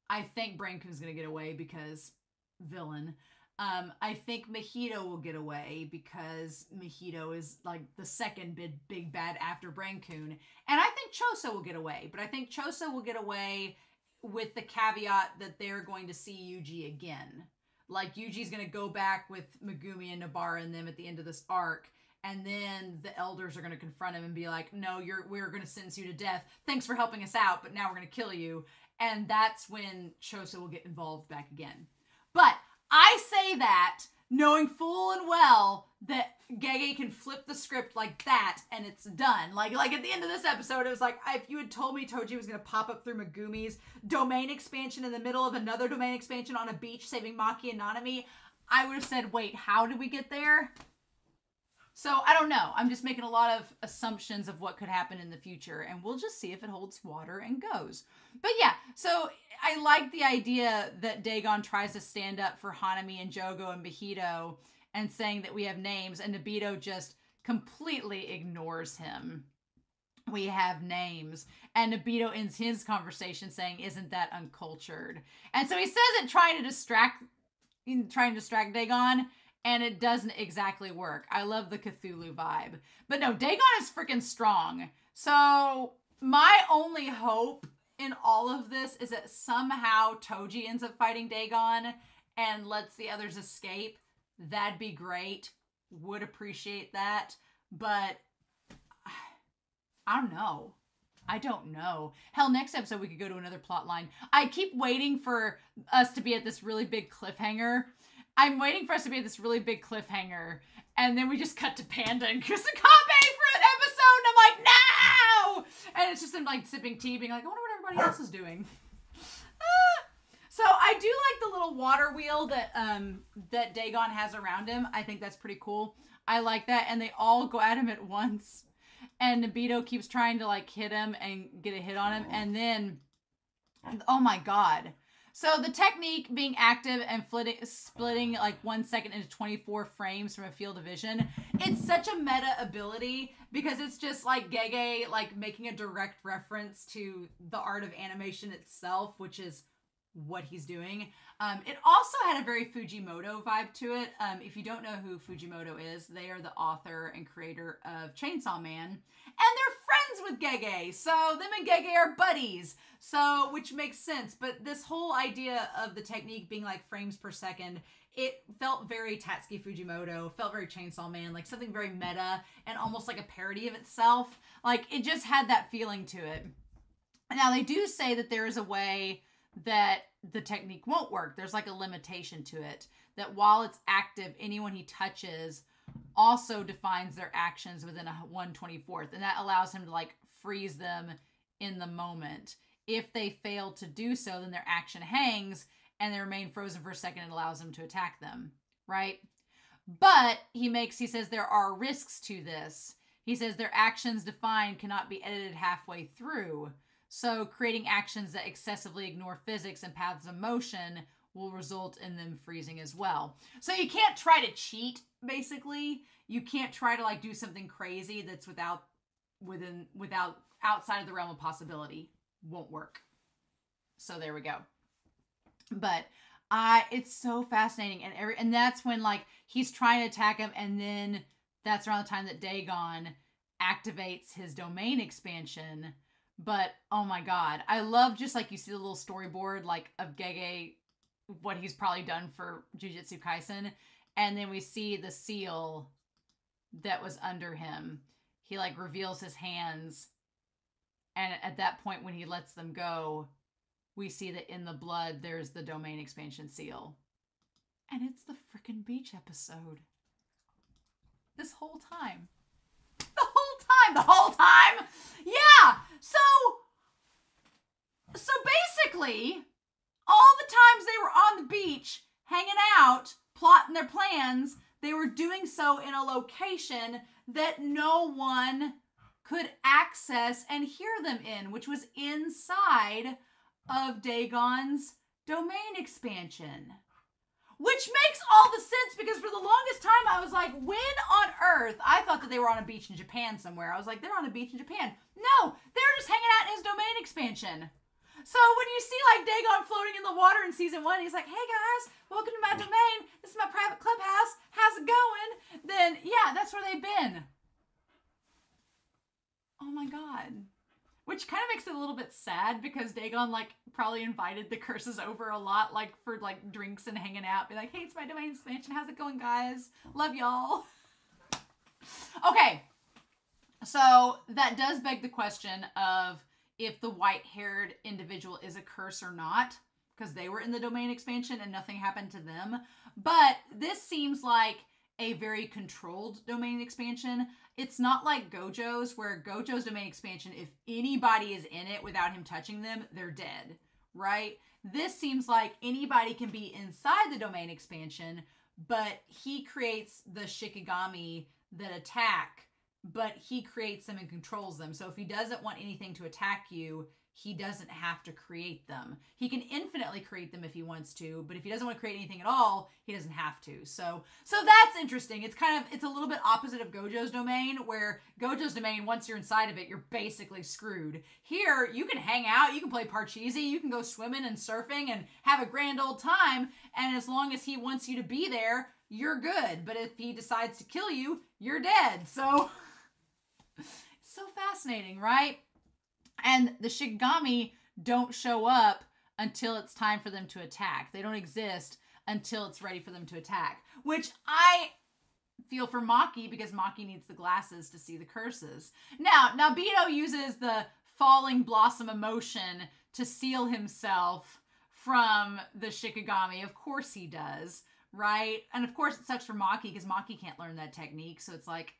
I think Branku's going to get away because villain. I think Mahito will get away because Mahito is like the second big bad after Brankun. And I think Choso will get away. But I think Choso will get away with the caveat that they're going to see Yuji again. like Yuji's gonna go back with Megumi and Nobara and them at the end of this arc, and then the elders are gonna confront him and be like, no, we're gonna sentence you to death. Thanks for helping us out, but now we're gonna kill you. And that's when Choso will get involved back again. But I say that knowing full and well that Gege can flip the script like that and it's done. Like at the end of this episode, it was like, if you had told me Toji was going to pop up through Megumi's domain expansion in the middle of another domain expansion on a beach saving Maki and Nanami, I would have said, wait, how did we get there? So I don't know. I'm just making a lot of assumptions of what could happen in the future, and we'll just see if it holds water and goes. But yeah, so I like the idea that Dagon tries to stand up for Hanami and Jogo and Bahito and saying that we have names, and Nobito just completely ignores him. We have names. And Nobito ends his conversation saying, isn't that uncultured? And so he says it trying to distract Dagon, and it doesn't exactly work. I love the Cthulhu vibe. But no, Dagon is freaking strong. So my only hope in all of this is that somehow Toji ends up fighting Dagon and lets the others escape. That'd be great. Would appreciate that. But I don't know. I don't know. Hell, next episode we could go to another plot line. I keep waiting for us to be at this really big cliffhanger. I'm waiting for us to be at this really big cliffhanger, and then we just cut to Panda and Kusakabe for an episode, and I'm like, no! And it's just him, like, sipping tea, being like, I wonder what everybody else is doing. So I do like the little water wheel that Dagon has around him. I think that's pretty cool. I like that, and they all go at him at once, and Nobito keeps trying to, like, hit him and get a hit on him, and then, oh my god. So the technique being active and splitting like 1 second into 24 frames from a field of vision, it's such a meta ability because it's just like Gege like making a direct reference to the art of animation itself, which is what he's doing. It also had a very Fujimoto vibe to it. If you don't know who Fujimoto is, they are the author and creator of Chainsaw Man, and they're friends with Gege. So them and Gege are buddies. So, which makes sense. But this whole idea of the technique being like frames per second, it felt very Tatsuki Fujimoto, felt very Chainsaw Man, like something very meta and almost like a parody of itself. Like it just had that feeling to it. Now they do say that there is a way that the technique won't work. There's like a limitation to it. That while it's active, anyone he touches also defines their actions within a 1/24th. And that allows him to like freeze them in the moment. If they fail to do so, then their action hangs and they remain frozen for a second and allows them to attack them, right? But he says there are risks to this. He says their actions defined cannot be edited halfway through. So creating actions that excessively ignore physics and paths of motion will result in them freezing as well. So you can't try to cheat, basically. You can't try to like do something crazy that's without outside of the realm of possibility. Won't work. So there we go. But it's so fascinating, and that's when like he's trying to attack him, and then that's around the time that Dagon activates his domain expansion. But oh my god, I love just like you see the little storyboard like of Gege, what he's probably done for Jujutsu Kaisen, and then we see the seal that was under him. He like reveals his hands. And at that point, when he lets them go, we see that in the blood, there's the domain expansion seal. And it's the freaking beach episode. This whole time. The whole time. Yeah. So basically, all the times they were on the beach, hanging out, plotting their plans, they were doing so in a location that no one could access and hear them in, which was inside of Dagon's domain expansion. Which makes all the sense because for the longest time I was like, when on earth? I thought that they were on a beach in Japan somewhere. I was like, they're on a beach in Japan. No, they're just hanging out in his domain expansion. So when you see like Dagon floating in the water in season 1, he's like, hey guys, welcome to my domain. This is my private clubhouse. How's it going? Then yeah, that's where they've been. Oh my god. Which kind of makes it a little bit sad because Dagon, like, probably invited the curses over a lot, like, for, like, drinks and hanging out. Be like, hey, it's my domain expansion. How's it going, guys? Love y'all. Okay. So that does beg the question of if the white-haired individual is a curse or not, because they were in the domain expansion and nothing happened to them. But this seems like a very controlled domain expansion. It's not like Gojo's, where Gojo's domain expansion, if anybody is in it without him touching them, they're dead, right? This seems like anybody can be inside the domain expansion, but he creates the Shikigami that attack, but he creates them and controls them. So if he doesn't want anything to attack you, he doesn't have to create them. He can infinitely create them if he wants to, but if he doesn't want to create anything at all, he doesn't have to. So that's interesting. It's a little bit opposite of Gojo's domain, where Gojo's domain, once you're inside of it, you're basically screwed. Here, you can hang out, you can play Parcheesi, you can go swimming and surfing and have a grand old time, and as long as he wants you to be there, you're good. But if he decides to kill you, you're dead. So, so fascinating, right? And the Shikigami don't show up until it's time for them to attack. They don't exist until it's ready for them to attack. Which I feel for Maki, because Maki needs the glasses to see the curses. Now Beto uses the falling blossom emotion to seal himself from the Shikigami. Of course he does, right? And of course it sucks for Maki, because Maki can't learn that technique. So it's like,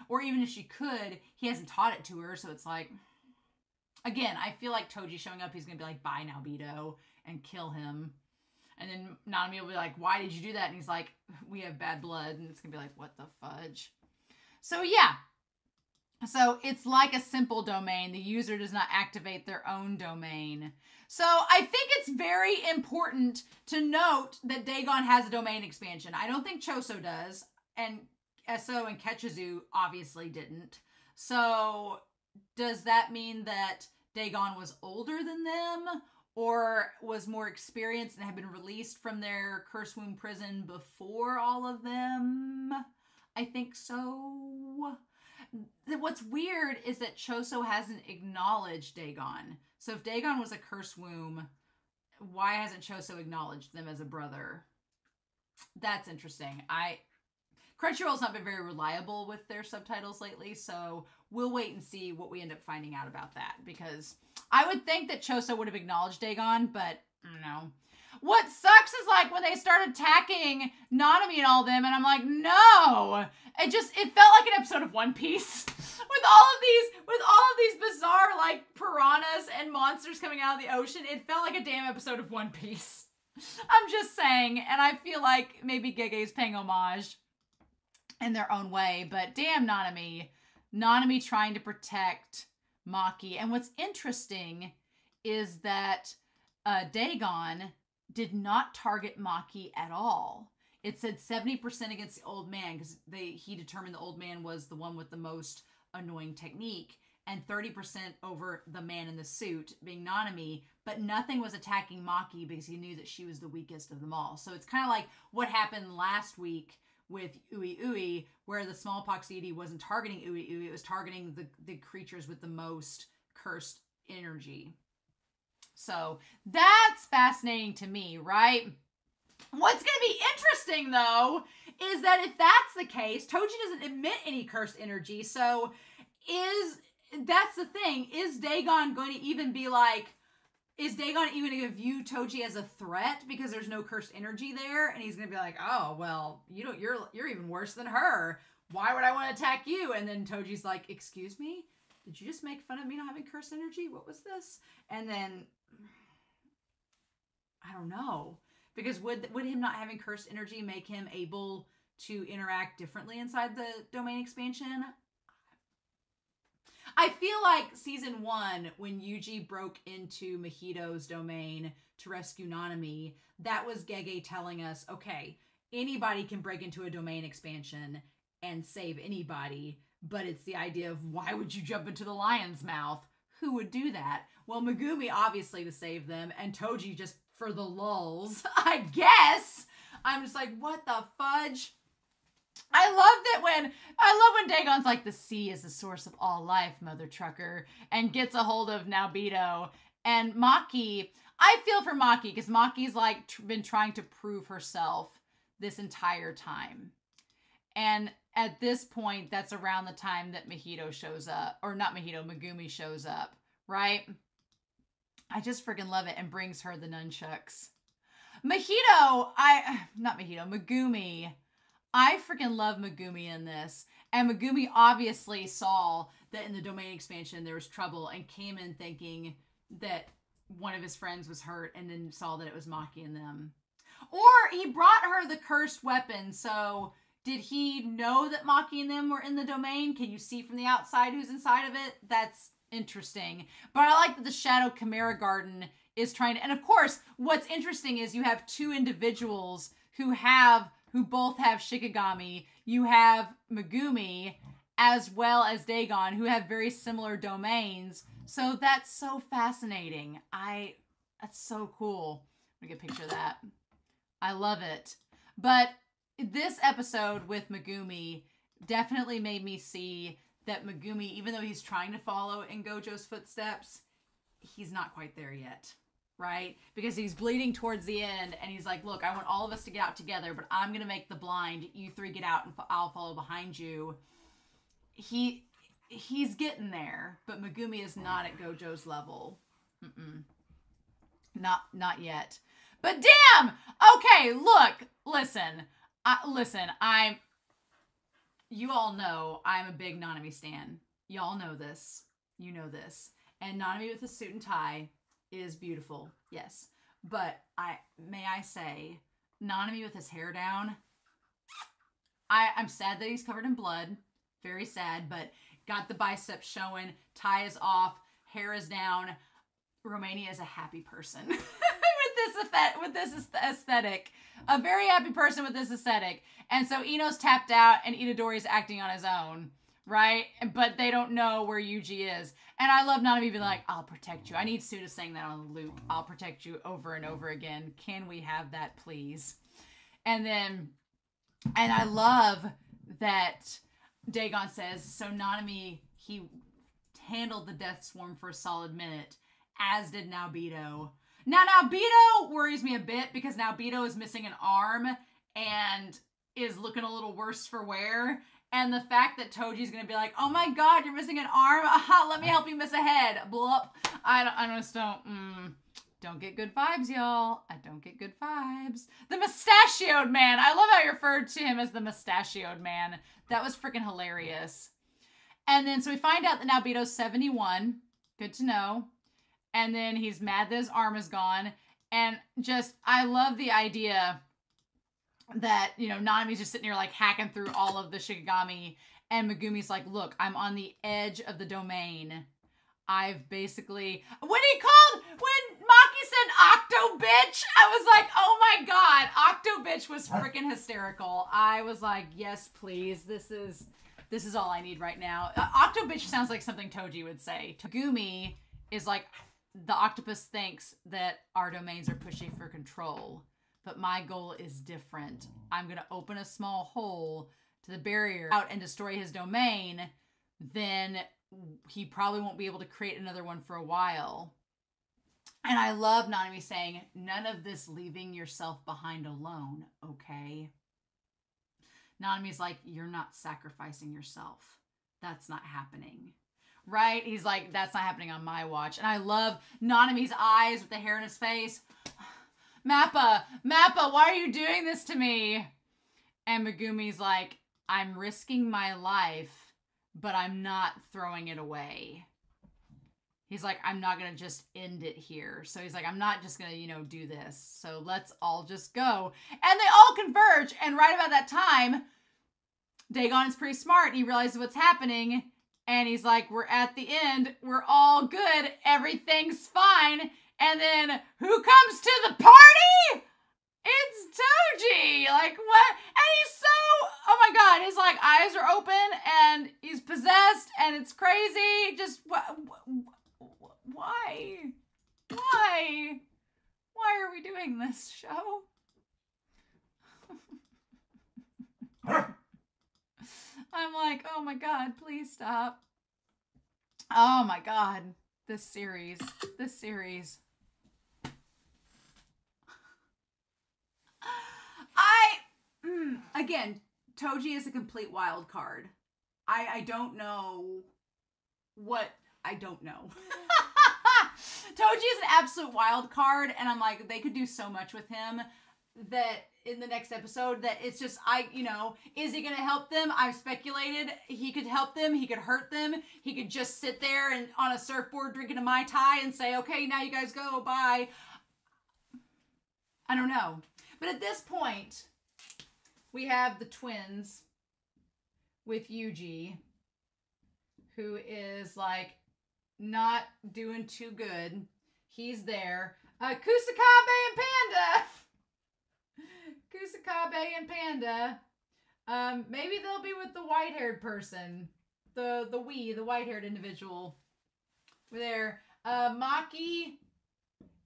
or even if she could, he hasn't taught it to her. So it's like, again, I feel like Toji showing up, he's going to be like, bye now, Beto, and kill him. And then Nanami will be like, why did you do that? And he's like, we have bad blood. And it's going to be like, what the fudge? So yeah. So it's like a simple domain. The user does not activate their own domain. So I think it's very important to note that Dagon has a domain expansion. I don't think Choso does. And Eso and Ketchizu obviously didn't. So does that mean that Dagon was older than them, or was more experienced and had been released from their curse womb prison before all of them? I think so. What's weird is that Choso hasn't acknowledged Dagon. So if Dagon was a curse womb, why hasn't Choso acknowledged them as a brother? That's interesting. Crunchyroll's not been very reliable with their subtitles lately, so we'll wait and see what we end up finding out about that, because I would think that Choso would have acknowledged Dagon, but no. What sucks is like when they started attacking Nanami and all them, and I'm like, no! It felt like an episode of One Piece. with all of these bizarre, like, piranhas and monsters coming out of the ocean, it felt like a damn episode of One Piece. I'm just saying, and I feel like maybe Gege is paying homage in their own way, but damn Nanami. Nanami trying to protect Maki. And what's interesting is that Dagon did not target Maki at all. It said 70% against the old man, because he determined the old man was the one with the most annoying technique, and 30% over the man in the suit, being Nanami, but nothing was attacking Maki because he knew that she was the weakest of them all. So it's kind of like what happened last week with Ui Ui, where the smallpox deity wasn't targeting Ui Ui, it was targeting the creatures with the most cursed energy. So that's fascinating to me, right? What's going to be interesting, though, is that if that's the case, Toji doesn't emit any cursed energy, so that's the thing. Is Dagon going to even be like, is Dagon even going to view Toji as a threat because there's no cursed energy there? And he's going to be like, oh, well, you're even worse than her. Why would I want to attack you? And then Toji's like, excuse me? Did you just make fun of me not having cursed energy? What was this? And then, I don't know. Because would him not having cursed energy make him able to interact differently inside the domain expansion? I feel like season 1, when Yuji broke into Mahito's domain to rescue Nanami, that was Gege telling us, okay, anybody can break into a domain expansion and save anybody, but it's the idea of, why would you jump into the lion's mouth? Who would do that? Well, Megumi obviously to save them, and Toji just for the lulz, I guess. I'm just like, what the fudge? I love when Dagon's like, the sea is the source of all life, mother trucker, and gets a hold of Naobito. And Maki, I feel for Maki, because Maki's like been trying to prove herself this entire time. And at this point, that's around the time that Mahito shows up. Or not Mahito, Megumi shows up, right? I just freaking love it, and brings her the nunchucks. Megumi. I freaking love Megumi in this. And Megumi obviously saw that in the domain expansion there was trouble and came in thinking that one of his friends was hurt, and then saw that it was Maki and them. Or he brought her the cursed weapon, so did he know that Maki and them were in the domain? Can you see from the outside who's inside of it? That's interesting. But I like that the Shadow Chimera Garden is trying to... And of course, what's interesting is you have two individuals who both have Shikigami. You have Megumi as well as Dagon, who have very similar domains. So that's so fascinating. That's so cool. Let me get a picture of that. I love it. But this episode with Megumi definitely made me see that Megumi, even though he's trying to follow in Gojo's footsteps, he's not quite there yet. Right? Because he's bleeding towards the end, and he's like, look, I want all of us to get out together, but I'm going to make the blind. You three get out, and I'll follow behind you. He's getting there, but Megumi is not at Gojo's level. Not yet. But damn! Okay, look, listen, you all know I'm a big Nanami stan. Y'all know this. You know this. And Nanami with a suit and tie is beautiful, yes. But may I say, Nanami with his hair down, I'm sad that he's covered in blood. Very sad, but got the biceps showing, tie is off, hair is down. Romania is a happy person with this aesthetic. A very happy person with this aesthetic. And so Ino's tapped out and Itadori's acting on his own, right? But they don't know where Yuji is. And I love Nanami being like, I'll protect you. I need Sue to sing that on loop. I'll protect you over and over again. Can we have that, please? And I love that Dagon says, so Nanami, he handled the death swarm for a solid minute, as did Naobito. Now, Naobito worries me a bit, because Naobito is missing an arm and is looking a little worse for wear. And the fact that Toji's going to be like, oh my god, you're missing an arm? Aha, let me help you miss a head. Blup. I just don't get good vibes, y'all. I don't get good vibes. The mustachioed man. I love how you referred to him as the mustachioed man. That was freaking hilarious. And then, so we find out that Naobito's 71. Good to know. And then he's mad that his arm is gone. And just, I love the idea that, you know, Nanami's just sitting here like hacking through all of the Shikigami, and Megumi's like, look, I'm on the edge of the domain. I've basically, when Maki said Octo Bitch, I was like, oh my god, Octo Bitch was freaking hysterical. I was like, yes, please, this is all I need right now. Octo Bitch sounds like something Toji would say. Megumi is like, the octopus thinks that our domains are pushing for control. But my goal is different. I'm going to open a small hole to the barrier out and destroy his domain. Then he probably won't be able to create another one for a while. And I love Nanami saying, none of this leaving yourself behind alone, okay? Nanami's like, you're not sacrificing yourself. That's not happening. Right? He's like, that's not happening on my watch. And I love Nanami's eyes with the hair in his face. Mappa, why are you doing this to me? And Megumi's like, I'm risking my life, but I'm not throwing it away. He's like, I'm not going to just end it here. So he's like, I'm not just going to, do this. So let's all just go. And they all converge. And right about that time, Dagon is pretty smart. And he realizes what's happening. And he's like, we're at the end. We're all good. Everything's fine. And then, who comes to the party? It's Toji. Like, what? And he's so, oh my god, his like eyes are open and he's possessed and it's crazy. Just, why? Why are we doing this show? I'm like, oh my God, please stop. Oh my God. This series. Again, Toji is a complete wild card. I don't know what, I don't know. Toji is an absolute wild card, and I'm like, they could do so much with him that in the next episode that it's just, is he going to help them? I've speculated he could help them. He could hurt them. He could just sit there and on a surfboard drinking a Mai Tai and say, okay, now you guys go, bye. I don't know. But at this point, we have the twins with Yuji, who is like not doing too good. He's there. Kusakabe and Panda. Maybe they'll be with the white-haired person. The white-haired individual. We're there. Maki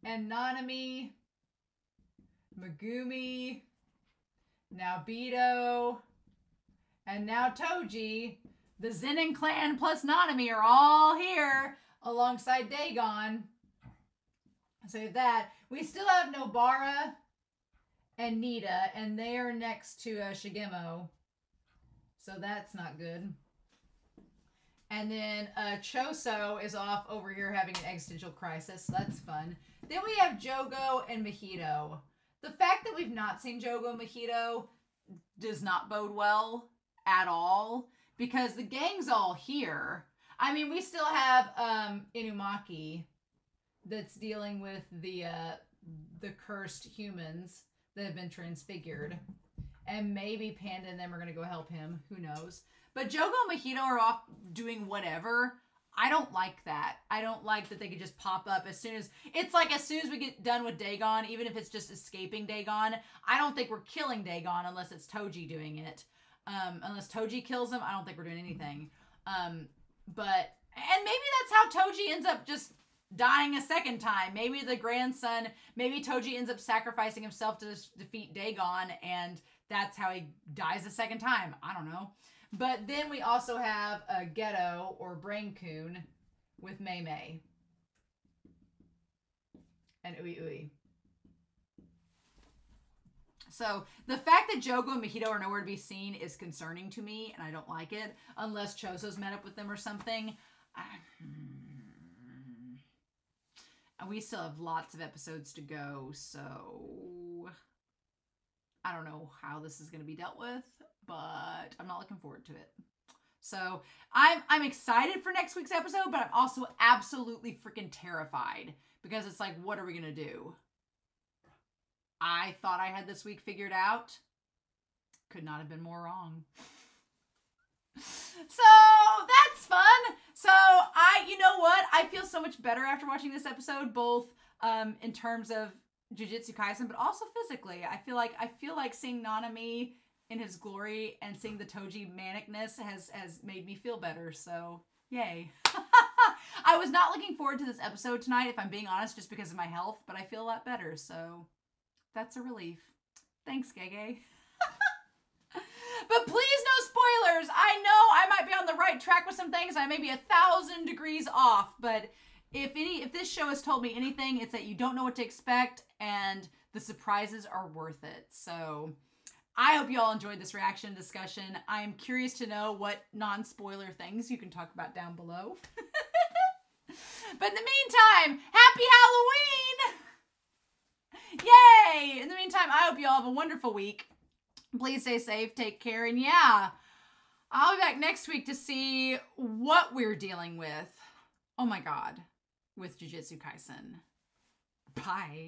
and Nanami. Megumi. Now Beto. And now Toji. The Zenin clan plus Nanami are all here alongside Dagon. So that. We still have Nobara and Nita, and they are next to Shigemo. So that's not good. And then Choso is off over here having an existential crisis. So that's fun. Then we have Jogo and Mojito. The fact that we've not seen Jogo and Mojito does not bode well at all, because the gang's all here. I mean, we still have Inumaki that's dealing with the cursed humans that have been transfigured. And maybe Panda and them are going to go help him. Who knows? But Jogo and Mojito are off doing whatever. I don't like that. I don't like that they could just pop up as soon as... It's like as soon as we get done with Dagon, even if it's just escaping Dagon, I don't think we're killing Dagon unless it's Toji doing it. Unless Toji kills him, I don't think we're doing anything. And maybe that's how Toji ends up just dying a second time. Maybe the grandson, maybe Toji ends up sacrificing himself to defeat Dagon, and that's how he dies a second time. I don't know. But then we also have a Ghetto or Brain Coon with Mei Mei and Ui Ui. So the fact that Jogo and Mojito are nowhere to be seen is concerning to me, and I don't like it, unless Choso's met up with them or something. And we still have lots of episodes to go, so I don't know how this is going to be dealt with, but I'm not looking forward to it. So I'm excited for next week's episode, but I'm also absolutely freaking terrified, because it's like, what are we going to do? I thought I had this week figured out. Could not have been more wrong. So that's fun. So you know what? I feel so much better after watching this episode, both in terms of Jujutsu Kaisen, but also physically. I feel like seeing Nanami in his glory and seeing the Toji manicness has made me feel better. So yay. I was not looking forward to this episode tonight, if I'm being honest, just because of my health, but I feel a lot better. So that's a relief. Thanks, Gege. But please, no spoilers. I know I might be on the right track with some things. I may be 1,000 degrees off, but if this show has told me anything, it's that you don't know what to expect, and the surprises are worth it. So I hope you all enjoyed this reaction discussion. I'm curious to know what non-spoiler things you can talk about down below. But in the meantime, happy Halloween! Yay! In the meantime, I hope you all have a wonderful week. Please stay safe, take care, and yeah, I'll be back next week to see what we're dealing with. Oh my God, with Jujutsu Kaisen. Bye.